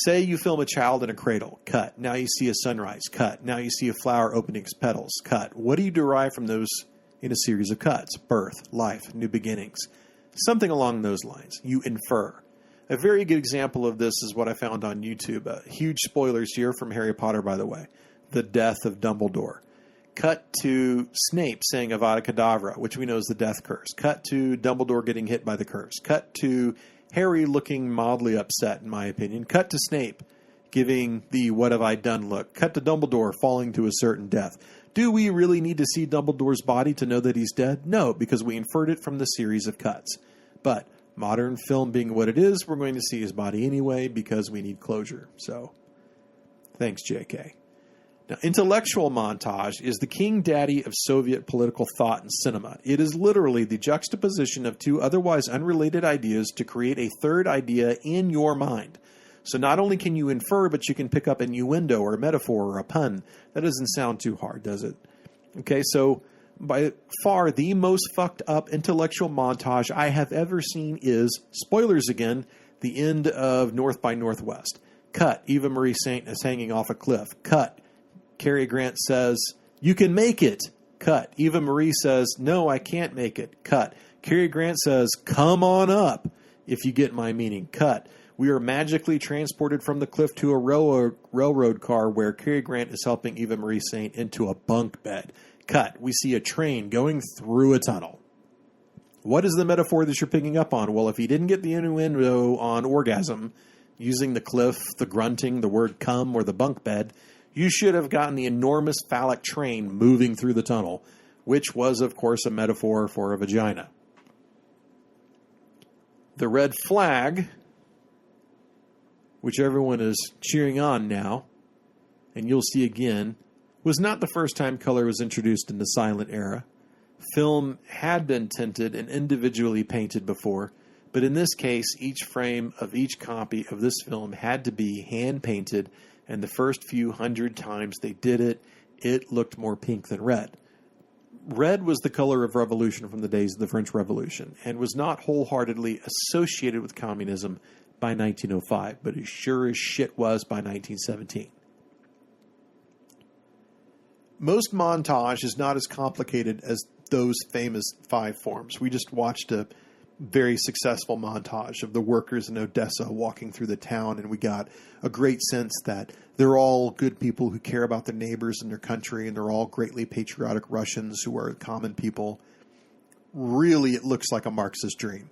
Say you film a child in a cradle, cut. Now you see a sunrise, cut. Now you see a flower opening its petals, cut. What do you derive from those in a series of cuts? Birth, life, new beginnings. Something along those lines. You infer. A very good example of this is what I found on YouTube. Huge spoilers here from Harry Potter, by the way. The death of Dumbledore. Cut to Snape saying Avada Kedavra, which we know is the death curse. Cut to Dumbledore getting hit by the curse. Cut to Harry looking mildly upset, in my opinion. Cut to Snape giving the what have I done look. Cut to Dumbledore falling to a certain death. Do we really need to see Dumbledore's body to know that he's dead? No, because we inferred it from the series of cuts. But modern film being what it is, we're going to see his body anyway because we need closure. So, thanks, JK. Now, intellectual montage is the king daddy of Soviet political thought and cinema. It is literally the juxtaposition of two otherwise unrelated ideas to create a third idea in your mind. So not only can you infer, but you can pick up innuendo or a metaphor or a pun. That doesn't sound too hard, does it? Okay, so by far the most fucked up intellectual montage I have ever seen is, spoilers again, the end of North by Northwest. Cut. Eva Marie Saint is hanging off a cliff. Cut. Cary Grant says, "You can make it." Cut. Eva Marie says, "No, I can't make it." Cut. Cary Grant says, "Come on up," if you get my meaning. Cut. We are magically transported from the cliff to a railroad car where Cary Grant is helping Eva Marie Saint into a bunk bed. Cut. We see a train going through a tunnel. What is the metaphor that you're picking up on? Well, if you didn't get the innuendo on orgasm, using the cliff, the grunting, the word come, or the bunk bed, you should have gotten the enormous phallic train moving through the tunnel, which was, of course, a metaphor for a vagina. The red flag, which everyone is cheering on now, and you'll see again, was not the first time color was introduced in the silent era. Film had been tinted and individually painted before, but in this case, each frame of each copy of this film had to be hand-painted, and the first few hundred times they did it, it looked more pink than red. Red was the color of revolution from the days of the French Revolution, and was not wholeheartedly associated with communism by 1905, but it sure as shit was by 1917. Most montage is not as complicated as those famous 5 forms. We just watched a very successful montage of the workers in Odessa walking through the town, and we got a great sense that they're all good people who care about their neighbors and their country, and they're all greatly patriotic Russians who are common people. Really, it looks like a Marxist dream.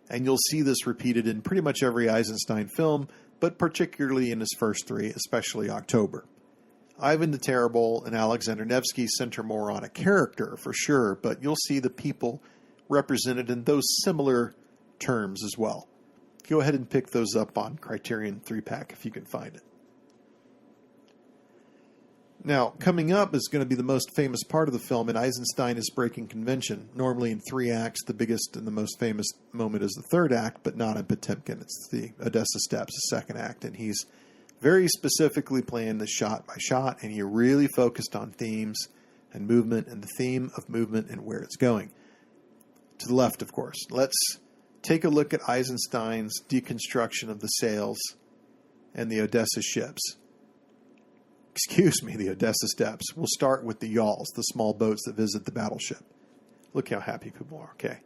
And you'll see this repeated in pretty much every Eisenstein film, but particularly in his first 3, especially October. Ivan the Terrible and Alexander Nevsky center more on a character, for sure, but you'll see the people represented in those similar terms as well. Go ahead and pick those up on Criterion 3-pack if you can find it. Now, coming up is going to be the most famous part of the film, and Eisenstein is breaking convention. Normally in 3 acts, the biggest and the most famous moment is the 3rd act, but not in Potemkin. It's the Odessa Steps, the 2nd act, and he's very specifically playing this shot by shot, and he really focused on themes and movement, and the theme of movement and where it's going. To the left, of course. Let's take a look at Eisenstein's deconstruction of the sails and the Odessa ships. The Odessa Steps. We'll start with the yawls, the small boats that visit the battleship. Look how happy people are. Okay.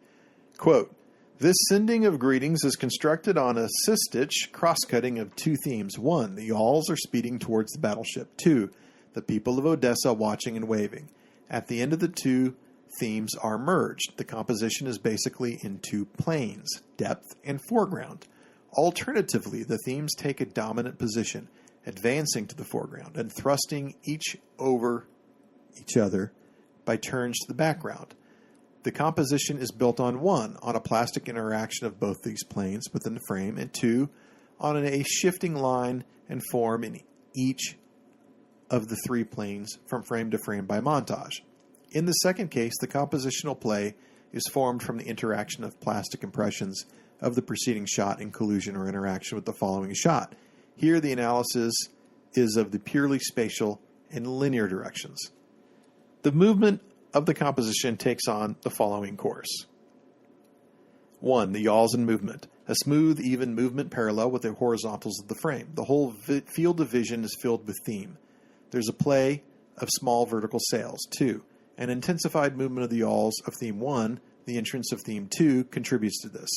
Quote, "This sending of greetings is constructed on a sistich cross-cutting of 2 themes. 1, the yawls are speeding towards the battleship. 2, the people of Odessa watching and waving. At the end of the 2 themes are merged. The composition is basically in 2 planes, depth and foreground. Alternatively, the themes take a dominant position, advancing to the foreground and thrusting each over each other by turns to the background. The composition is built on 1, on a plastic interaction of both these planes within the frame, and 2, on a shifting line and form in each of the 3 planes from frame to frame by montage. In the second case, the compositional play is formed from the interaction of plastic impressions of the preceding shot in collusion or interaction with the following shot. Here, the analysis is of the purely spatial and linear directions. The movement of the composition takes on the following course. 1. The yawls and movement. A smooth, even movement parallel with the horizontals of the frame. The whole field of vision is filled with theme. There's a play of small vertical sails. 2. An intensified movement of the yawls of theme 1, the entrance of theme 2, contributes to this.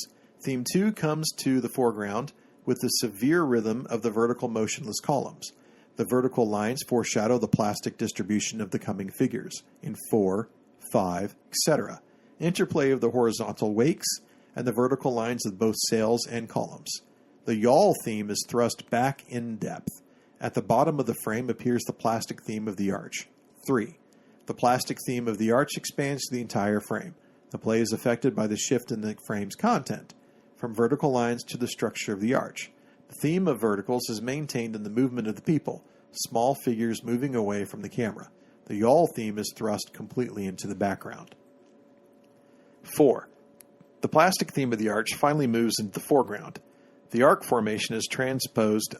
Theme 2 comes to the foreground with the severe rhythm of the vertical motionless columns. The vertical lines foreshadow the plastic distribution of the coming figures in 4, 5, etc. Interplay of the horizontal wakes and the vertical lines of both sails and columns. The yawl theme is thrust back in depth. At the bottom of the frame appears the plastic theme of the arch. 3. The plastic theme of the arch expands to the entire frame. The play is affected by the shift in the frame's content, from vertical lines to the structure of the arch. The theme of verticals is maintained in the movement of the people, small figures moving away from the camera. The yawl theme is thrust completely into the background. 4. The plastic theme of the arch finally moves into the foreground. The arc formation is transposed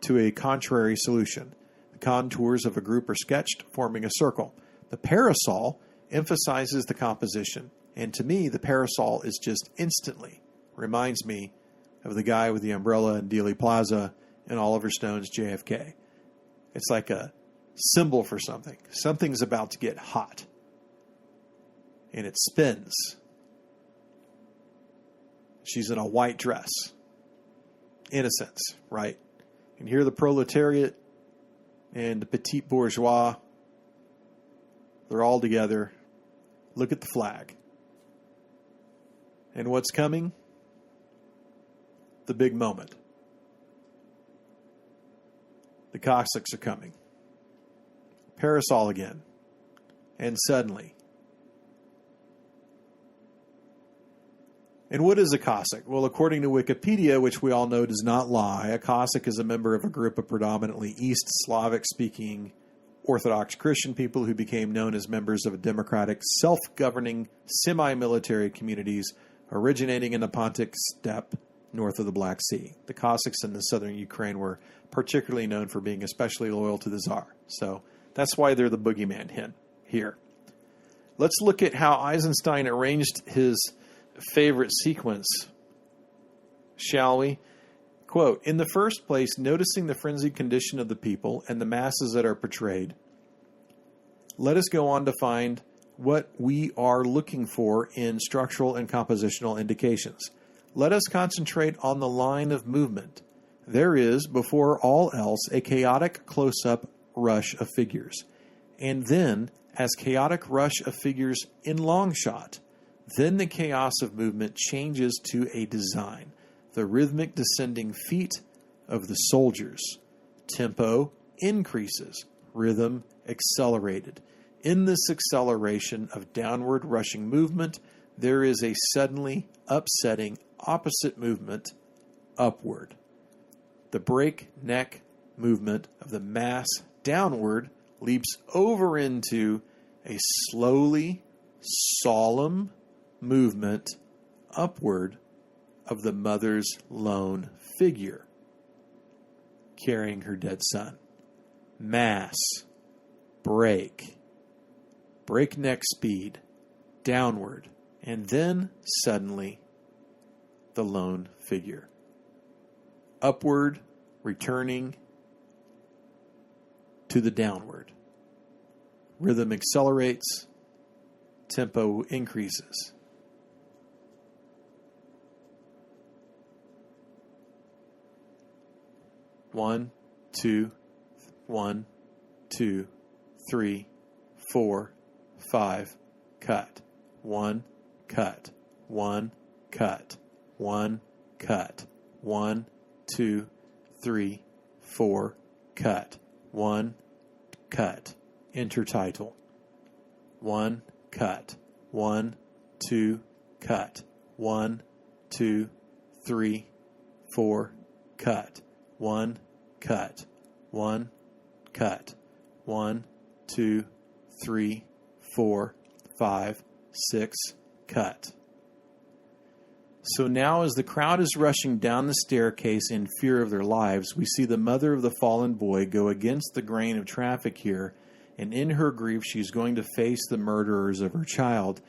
to a contrary solution. The contours of a group are sketched, forming a circle. The parasol emphasizes the composition, and to me, the parasol is just instantly reminds me of the guy with the umbrella in Dealey Plaza in Oliver Stone's JFK. It's like a symbol for something. Something's about to get hot. And it spins. She's in a white dress. Innocence, right? And here the proletariat and the petit bourgeois, they're all together. Look at the flag. And what's coming? The big moment. The Cossacks are coming. Parasol again. And suddenly. And what is a Cossack? Well, according to Wikipedia, which we all know does not lie, a Cossack is a member of a group of predominantly East Slavic-speaking Orthodox Christian people who became known as members of a democratic, self-governing, semi-military communities originating in the Pontic steppe north of the Black Sea. The Cossacks in the southern Ukraine were particularly known for being especially loyal to the Czar. So that's why they're the boogeyman here. Let's look at how Eisenstein arranged his favorite sequence, shall we? Quote, in the first place, noticing the frenzied condition of the people and the masses that are portrayed, let us go on to find what we are looking for in structural and compositional indications. Let us concentrate on the line of movement. There is, before all else, a chaotic close-up rush of figures. And then, as chaotic rush of figures in long shot, then the chaos of movement changes to a design, the rhythmic descending feet of the soldiers. Tempo increases, rhythm accelerated. In this acceleration of downward rushing movement, there is a suddenly upsetting opposite movement upward. The breakneck movement of the mass downward leaps over into a slowly, solemn movement upward of the mother's lone figure carrying her dead son. Mass, breakneck speed, downward, and then suddenly the lone figure. Upward, returning to the downward. Rhythm accelerates, tempo increases. One, two, 3, 4, 5, cut. 1, cut. 1, cut. 1, cut. 1, 2, 3, 4, cut. 1, cut. Intertitle. 1, cut. 1, 2, cut. 1, 2, 3, 4, cut. 1, cut. 1, cut. 1, 2, 3, 4, 5, 6, cut. So now as the crowd is rushing down the staircase in fear of their lives, we see the mother of the fallen boy go against the grain of traffic here, and in her grief she's going to face the murderers of her child.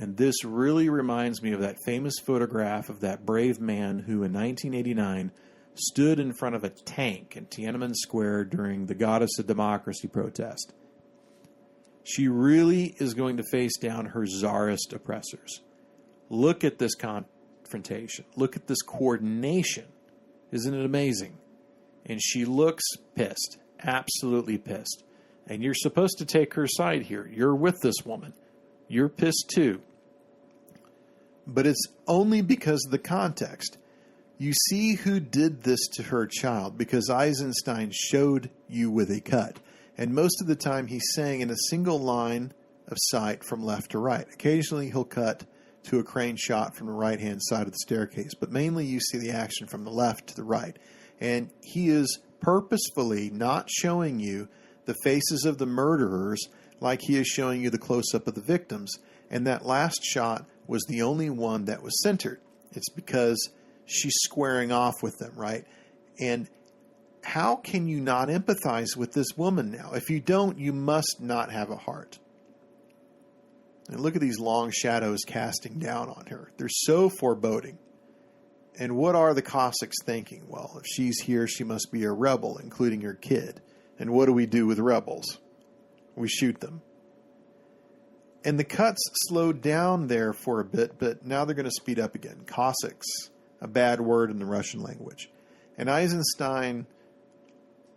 And this really reminds me of that famous photograph of that brave man who in 1989 stood in front of a tank in Tiananmen Square during the Goddess of Democracy protest. She really is going to face down her czarist oppressors. Look at this confrontation. Look at this coordination. Isn't it amazing? And she looks pissed, absolutely pissed. And you're supposed to take her side here. You're with this woman. You're pissed too. But it's only because of the context. You see who did this to her child because Eisenstein showed you with a cut. And most of the time he's saying in a single line of sight from left to right. Occasionally he'll cut to a crane shot from the right-hand side of the staircase. But mainly you see the action from the left to the right. And he is purposefully not showing you the faces of the murderers like he is showing you the close-up of the victims. And that last shot was the only one that was centered. It's because she's squaring off with them, right? And how can you not empathize with this woman now? If you don't, you must not have a heart. And look at these long shadows casting down on her. They're so foreboding. And what are the Cossacks thinking? Well, if she's here, she must be a rebel, including her kid. And what do we do with rebels? We shoot them. And the cuts slowed down there for a bit, but now they're going to speed up again. Cossacks, a bad word in the Russian language. And Eisenstein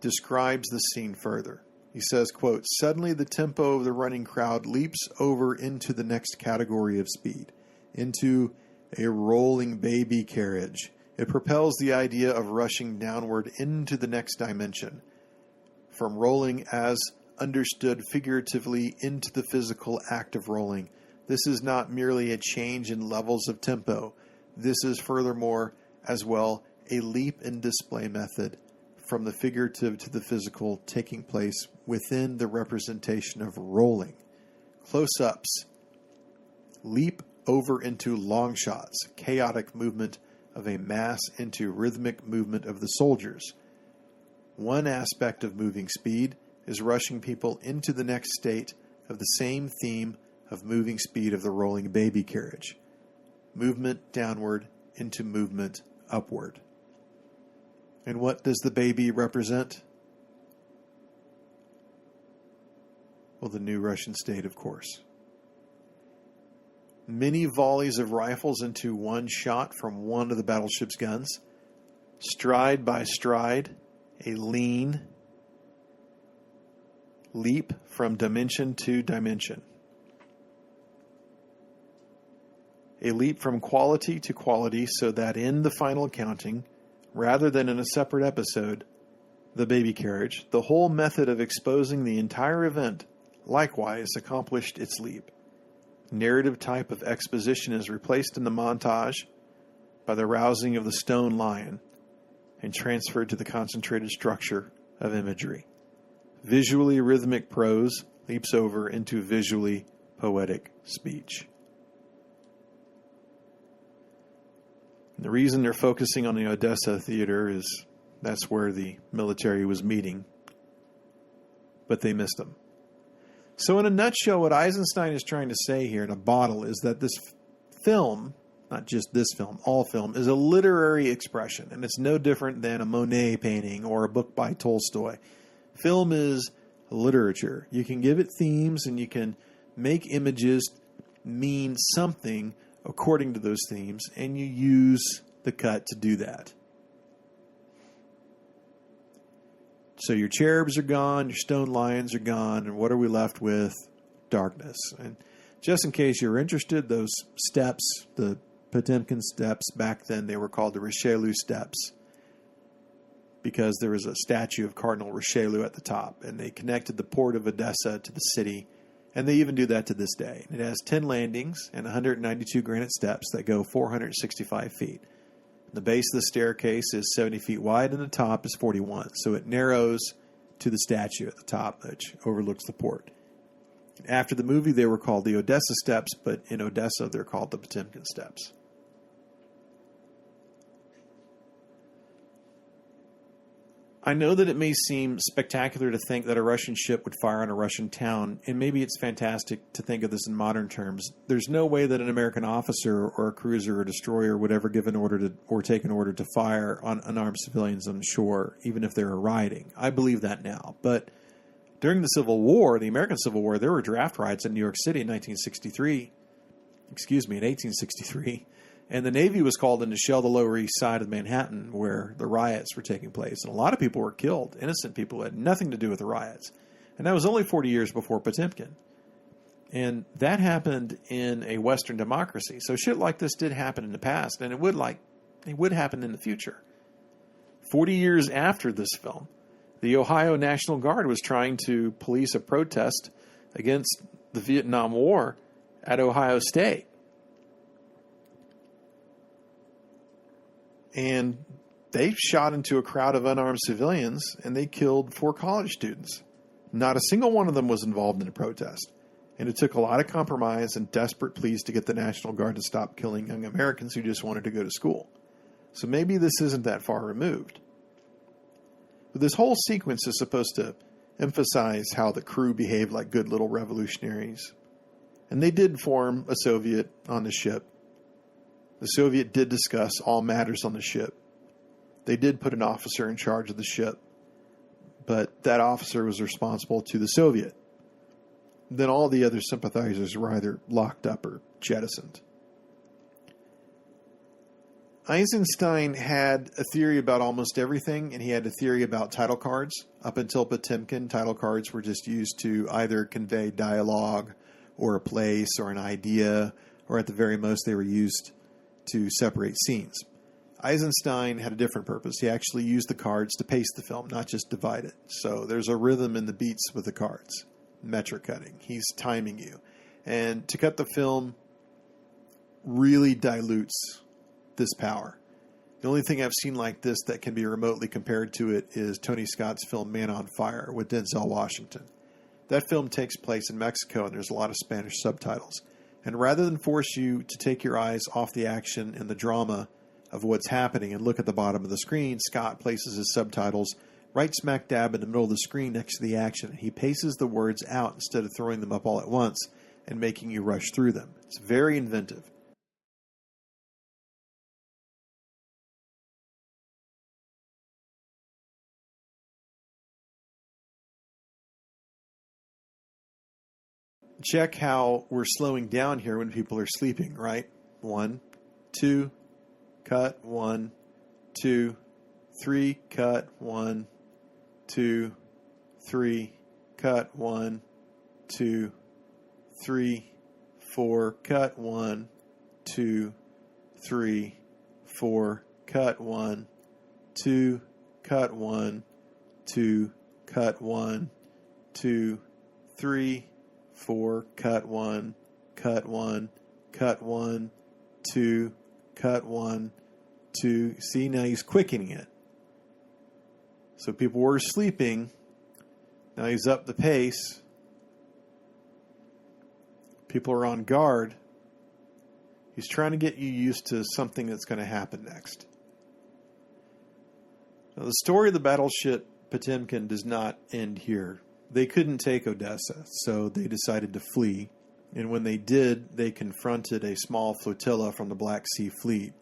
describes the scene further. He says, quote, "Suddenly the tempo of the running crowd leaps over into the next category of speed, into a rolling baby carriage. It propels the idea of rushing downward into the next dimension, from rolling as understood figuratively into the physical act of rolling. This is not merely a change in levels of tempo. This is furthermore, as well, a leap in display method from the figurative to the physical, taking place within the representation of rolling. Close-ups leap over into long shots, chaotic movement of a mass into rhythmic movement of the soldiers. One aspect of moving speed is rushing people into the next state of the same theme of moving speed of the rolling baby carriage. Movement downward into movement upward." And what does the baby represent? Well, the new Russian state, of course. Many volleys of rifles into one shot from one of the battleship's guns. Stride by stride, a lean leap from dimension to dimension. A leap from quality to quality so that in the final counting, rather than in a separate episode, the baby carriage, the whole method of exposing the entire event likewise accomplished its leap. Narrative type of exposition is replaced in the montage by the rousing of the stone lion and transferred to the concentrated structure of imagery. Visually rhythmic prose leaps over into visually poetic speech. And the reason they're focusing on the Odessa theater is that's where the military was meeting, but they missed them. So in a nutshell, what Eisenstein is trying to say here in a bottle is that this film, not just this film, all film, is a literary expression, and it's no different than a Monet painting or a book by Tolstoy. Film is literature. You can give it themes and you can make images mean something according to those themes, and you use the cut to do that. So your cherubs are gone, your stone lions are gone, and what are we left with? Darkness. And just in case you're interested, those steps, the Potemkin steps, back then they were called the Richelieu steps because there was a statue of Cardinal Richelieu at the top, and they connected the port of Odessa to the city, and they even do that to this day. It has 10 landings and 192 granite steps that go 465 feet. The base of the staircase is 70 feet wide, and the top is 41. So it narrows to the statue at the top, which overlooks the port. After the movie, they were called the Odessa Steps, but in Odessa, they're called the Potemkin Steps. I know that it may seem spectacular to think that a Russian ship would fire on a Russian town, and maybe it's fantastic to think of this in modern terms. There's no way that an American officer or a cruiser or destroyer would ever give an order to, or take an order to fire on unarmed civilians on shore, even if they were riding. I believe that now. But during the Civil War, the American Civil War, there were draft riots in New York City in 1863. And the Navy was called in to shell the Lower East Side of Manhattan where the riots were taking place. And a lot of people were killed, innocent people who had nothing to do with the riots. And that was only 40 years before Potemkin. And that happened in a Western democracy. So shit like this did happen in the past, and it would happen in the future. 40 years after this film, the Ohio National Guard was trying to police a protest against the Vietnam War at Ohio State. And they shot into a crowd of unarmed civilians, and they killed 4 college students. Not a single one of them was involved in the protest. And it took a lot of compromise and desperate pleas to get the National Guard to stop killing young Americans who just wanted to go to school. So maybe this isn't that far removed. But this whole sequence is supposed to emphasize how the crew behaved like good little revolutionaries. And they did form a Soviet on the ship. The Soviet did discuss all matters on the ship. They did put an officer in charge of the ship, but that officer was responsible to the Soviet. Then all the other sympathizers were either locked up or jettisoned. Eisenstein had a theory about almost everything, and he had a theory about title cards. Up until Potemkin, title cards were just used to either convey dialogue or a place or an idea, or at the very most they were used to separate scenes. Eisenstein had a different purpose. He actually used the cards to pace the film, not just divide it. So there's a rhythm in the beats with the cards. Metric cutting. He's timing you. And to cut the film really dilutes this power. The only thing I've seen like this that can be remotely compared to it is Tony Scott's film Man on Fire with Denzel Washington. That film takes place in Mexico, and there's a lot of Spanish subtitles. And rather than force you to take your eyes off the action and the drama of what's happening and look at the bottom of the screen, Scott places his subtitles right smack dab in the middle of the screen next to the action. He paces the words out instead of throwing them up all at once and making you rush through them. It's very inventive. Check how we're slowing down here when people are sleeping, right? 1, 2, cut, 1, 2, 3, cut, 1, 2, 3, cut, 1, 2, 3, 4, cut, 1, 2, 3, 4, cut, 1, 2, cut, 1, 2, cut, 1, 2, 3, 4, cut 1, cut 1, cut 1, 2, cut 1, 2. See, now he's quickening it. So people were sleeping. Now he's up the pace. People are on guard. He's trying to get you used to something that's going to happen next. Now, the story of the battleship Potemkin does not end here. They couldn't take Odessa, so they decided to flee. And when they did, they confronted a small flotilla from the Black Sea Fleet.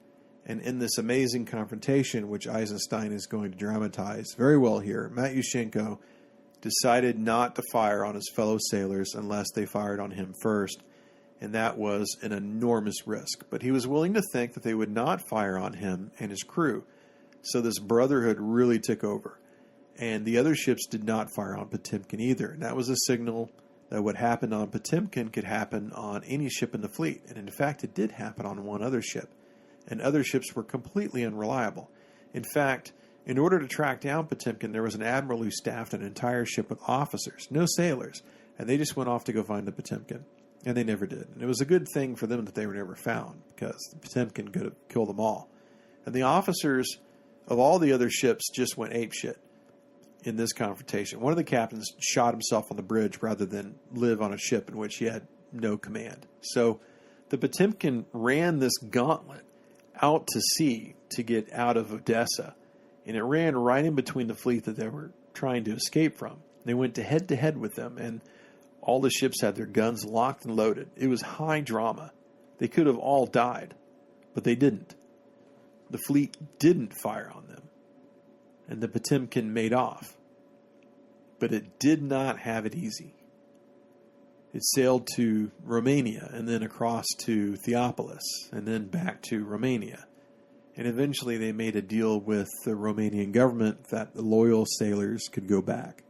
And in this amazing confrontation, which Eisenstein is going to dramatize very well here, Matyushenko decided not to fire on his fellow sailors unless they fired on him first. And that was an enormous risk. But he was willing to think that they would not fire on him and his crew. So this brotherhood really took over. And the other ships did not fire on Potemkin either. And that was a signal that what happened on Potemkin could happen on any ship in the fleet. And in fact, it did happen on one other ship. And other ships were completely unreliable. In fact, in order to track down Potemkin, there was an admiral who staffed an entire ship with officers, no sailors. And they just went off to go find the Potemkin. And they never did. And it was a good thing for them that they were never found, because the Potemkin could have killed them all. And the officers of all the other ships just went apeshit in this confrontation. One of the captains shot himself on the bridge rather than live on a ship in which he had no command. So the Potemkin ran this gauntlet out to sea to get out of Odessa, and it ran right in between the fleet that they were trying to escape from. They went to head with them, and all the ships had their guns locked and loaded. It was high drama. They could have all died, but they didn't. The fleet didn't fire on them, and the Potemkin made off. But it did not have it easy. It sailed to Romania, and then across to Theopolis, and then back to Romania. And eventually they made a deal with the Romanian government that the loyal sailors could go back.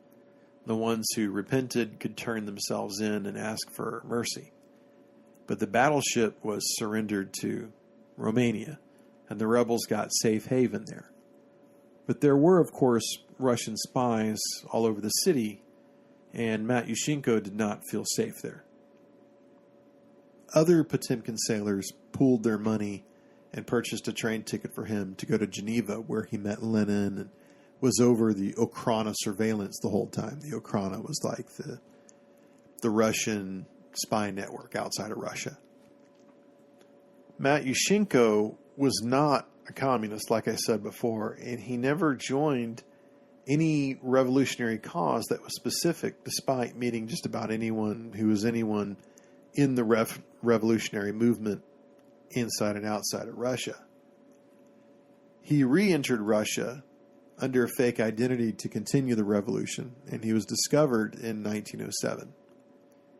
The ones who repented could turn themselves in and ask for mercy. But the battleship was surrendered to Romania, and the rebels got safe haven there. But there were, of course, Russian spies all over the city, and Matyushenko did not feel safe there. Other Potemkin sailors pooled their money and purchased a train ticket for him to go to Geneva, where he met Lenin and was over the Okhrana surveillance the whole time. The Okhrana was like the Russian spy network outside of Russia. Matyushenko was not a communist, like I said before, and he never joined any revolutionary cause that was specific, despite meeting just about anyone who was anyone in the revolutionary movement inside and outside of Russia. He re-entered Russia under a fake identity to continue the revolution, and he was discovered in 1907.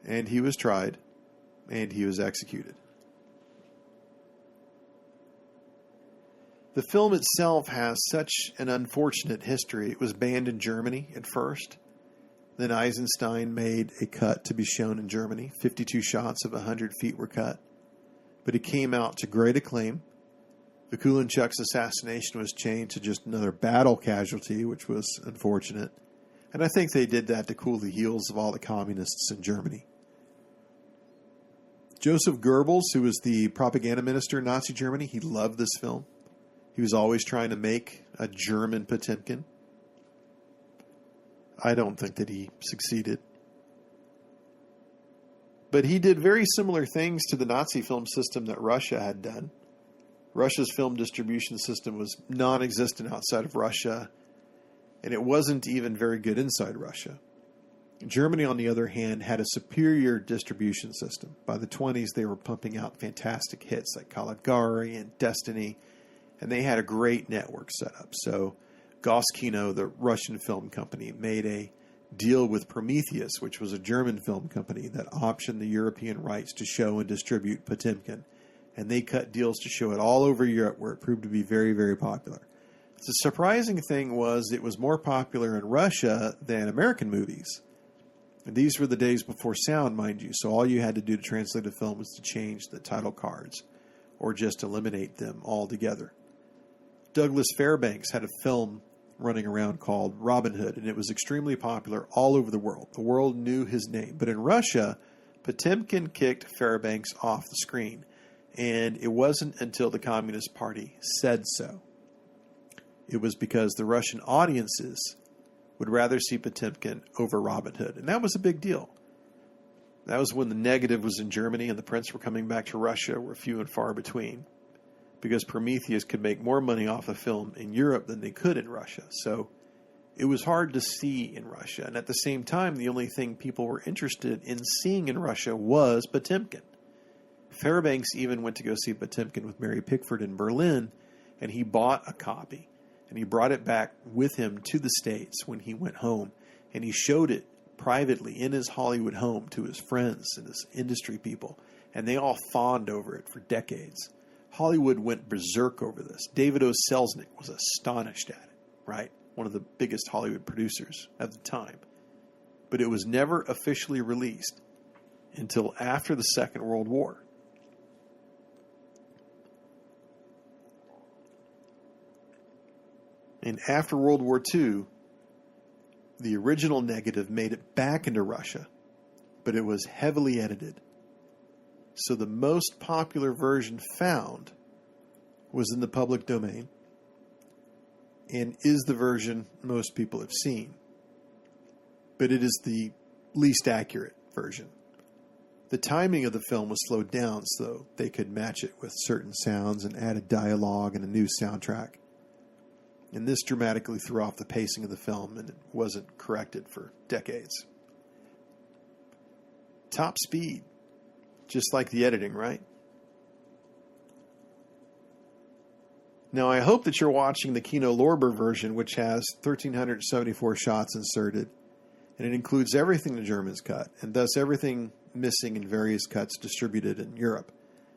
And he was tried, and he was executed. The film itself has such an unfortunate history. It was banned in Germany at first. Then Eisenstein made a cut to be shown in Germany. 52 shots of 100 feet were cut. But it came out to great acclaim. Vikulinchuk's assassination was changed to just another battle casualty, which was unfortunate. And I think they did that to cool the heels of all the communists in Germany. Joseph Goebbels, who was the propaganda minister in Nazi Germany, he loved this film. He was always trying to make a German Potemkin. I don't think that he succeeded. But he did very similar things to the Nazi film system that Russia had done. Russia's film distribution system was non-existent outside of Russia, and it wasn't even very good inside Russia. Germany, on the other hand, had a superior distribution system. By the 20s, they were pumping out fantastic hits like Caligari and Destiny, and they had a great network set up. So Goskino, the Russian film company, made a deal with Prometheus, which was a German film company that optioned the European rights to show and distribute Potemkin. And they cut deals to show it all over Europe, where it proved to be very, very popular. The surprising thing was it was more popular in Russia than American movies. And these were the days before sound, mind you, so all you had to do to translate a film was to change the title cards or just eliminate them altogether. Douglas Fairbanks had a film running around called Robin Hood, and it was extremely popular all over the world. The world knew his name. But in Russia, Potemkin kicked Fairbanks off the screen, and it wasn't until the Communist Party said so. It was because the Russian audiences would rather see Potemkin over Robin Hood, and that was a big deal. That was when the negative was in Germany and the prints were coming back to Russia were few and far between, because Prometheus could make more money off a film in Europe than they could in Russia. So it was hard to see in Russia. And at the same time, the only thing people were interested in seeing in Russia was Potemkin. Fairbanks even went to go see Potemkin with Mary Pickford in Berlin, and he bought a copy. And he brought it back with him to the States when he went home. And he showed it privately in his Hollywood home to his friends and his industry people. And they all fawned over it for decades. Hollywood went berserk over this. David O. Selznick was astonished at it, right? One of the biggest Hollywood producers at the time. But it was never officially released until after the Second World War. And after World War II, the original negative made it back into Russia, but it was heavily edited. So the most popular version found was in the public domain and is the version most people have seen. But it is the least accurate version. The timing of the film was slowed down so they could match it with certain sounds and added dialogue and a new soundtrack. And this dramatically threw off the pacing of the film, and it wasn't corrected for decades. Top speed. Just like the editing, right? Now, I hope that you're watching the Kino Lorber version, which has 1,374 shots inserted, and it includes everything the Germans cut, and thus everything missing in various cuts distributed in Europe.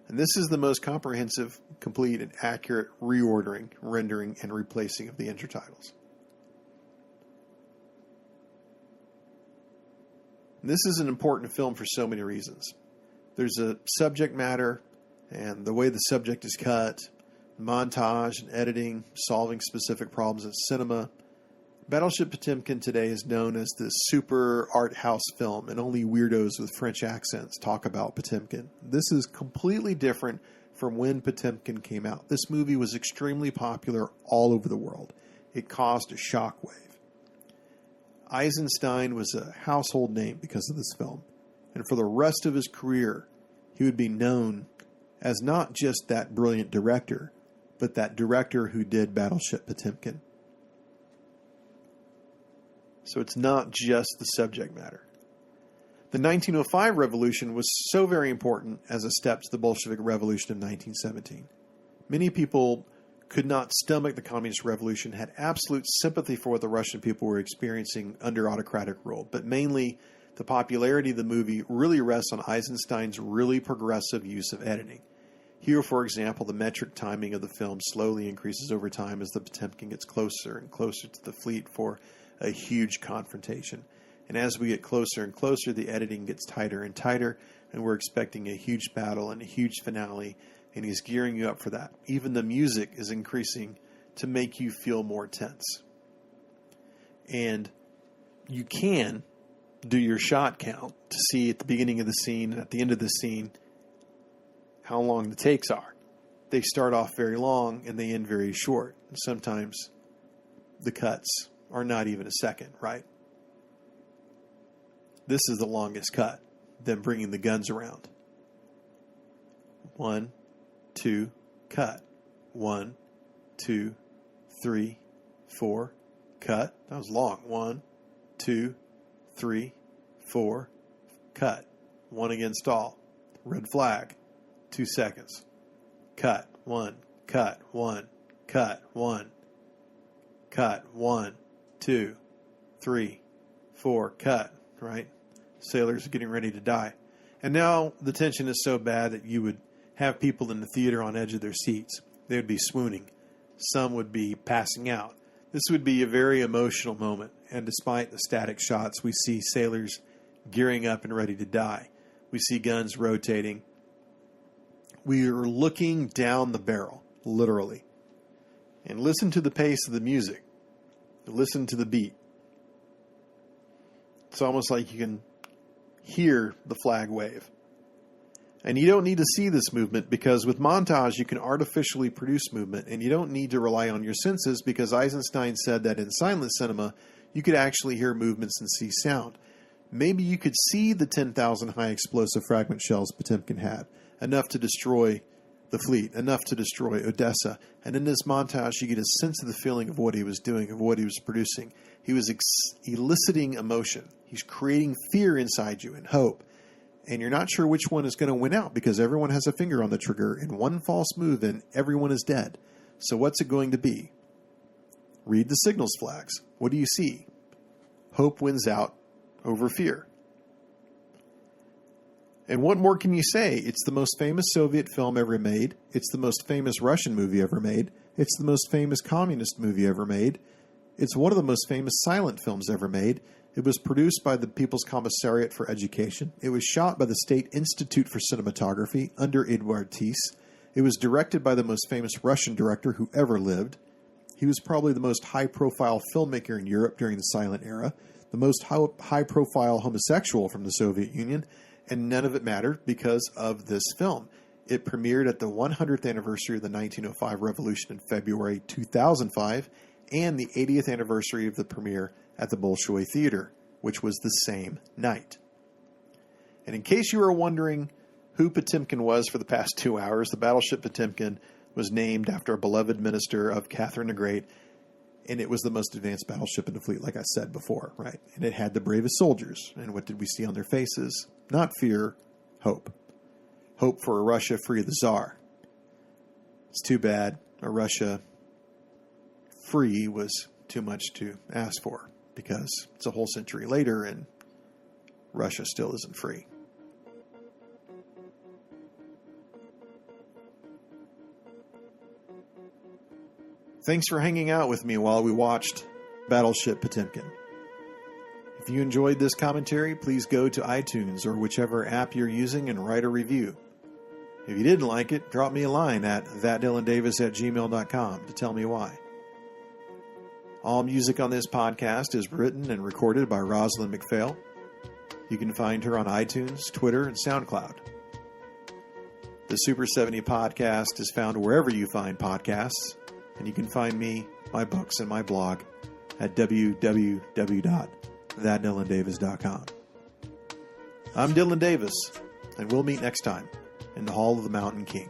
And this is the most comprehensive, complete, and accurate reordering, rendering, and replacing of the intertitles. This is an important film for so many reasons. There's a subject matter, and the way the subject is cut, montage and editing, solving specific problems in cinema. Battleship Potemkin today is known as the super art house film, and only weirdos with French accents talk about Potemkin. This is completely different from when Potemkin came out. This movie was extremely popular all over the world. It caused a shockwave. Eisenstein was a household name because of this film, and for the rest of his career, he would be known as not just that brilliant director, but that director who did Battleship Potemkin. So it's not just the subject matter. The 1905 revolution was so very important as a step to the Bolshevik Revolution of 1917. Many people could not stomach the communist revolution, had absolute sympathy for what the Russian people were experiencing under autocratic rule, but mainly the popularity of the movie really rests on Eisenstein's really progressive use of editing. Here, for example, the metric timing of the film slowly increases over time as the Potemkin gets closer and closer to the fleet for a huge confrontation. And as we get closer and closer, the editing gets tighter and tighter, and we're expecting a huge battle and a huge finale, and he's gearing you up for that. Even the music is increasing to make you feel more tense. And you can do your shot count to see at the beginning of the scene and at the end of the scene how long the takes are. They start off very long and they end very short. And sometimes the cuts are not even a second, right? This is the longest cut, them bringing the guns around. 1, 2, cut. 1, 2, 3, 4, cut. That was long. 1, 2, 3, 4, cut. 1 against all. Red flag. 2 seconds. Cut. 1, cut. 1, cut. 1, cut. 1, 2, 3, 4, cut. Right? Sailors are getting ready to die. And now the tension is so bad that you would have people in the theater on edge of their seats. They would be swooning. Some would be passing out. This would be a very emotional moment. And despite the static shots, we see sailors gearing up and ready to die. We see guns rotating. We are looking down the barrel, literally. And listen to the pace of the music. Listen to the beat. It's almost like you can hear the flag wave. And you don't need to see this movement because with montage you can artificially produce movement and you don't need to rely on your senses because Eisenstein said that in silent cinema you could actually hear movements and see sound. Maybe you could see the 10,000 high explosive fragment shells Potemkin had, enough to destroy the fleet, enough to destroy Odessa. And in this montage you get a sense of the feeling of what he was doing, of what he was producing. He was eliciting emotion. He's creating fear inside you and hope. And you're not sure which one is going to win out because everyone has a finger on the trigger and one false move and everyone is dead. So what's it going to be? Read the signals flags. What do you see? Hope wins out over fear. And what more can you say? It's the most famous Soviet film ever made. It's the most famous Russian movie ever made. It's the most famous communist movie ever made. It's one of the most famous silent films ever made. It was produced by the People's Commissariat for Education. It was shot by the State Institute for Cinematography under Eduard Tiss. It was directed by the most famous Russian director who ever lived. He was probably the most high-profile filmmaker in Europe during the silent era, the most high-profile homosexual from the Soviet Union, and none of it mattered because of this film. It premiered at the 100th anniversary of the 1905 revolution in February 2005 and the 80th anniversary of the premiere at the Bolshoi Theater, which was the same night. And in case you were wondering who Potemkin was for the past 2 hours, the Battleship Potemkin was named after a beloved minister of Catherine the Great, and it was the most advanced battleship in the fleet, like I said before, right? And it had the bravest soldiers. And what did we see on their faces? Not fear, hope. Hope for a Russia free of the Czar. It's too bad a Russia free was too much to ask for, because it's a whole century later and Russia still isn't free. Thanks for hanging out with me while we watched Battleship Potemkin. If you enjoyed this commentary, please go to iTunes or whichever app you're using and write a review. If you didn't like it, drop me a line at thatdylandavis@gmail.com to tell me why. All music on this podcast is written and recorded by Rosalind McPhail. You can find her on iTunes, Twitter, and SoundCloud. The Super 70 podcast is found wherever you find podcasts, and you can find me, my books, and my blog at www.thatdylandavis.com. I'm Dylan Davis, and we'll meet next time in the Hall of the Mountain King.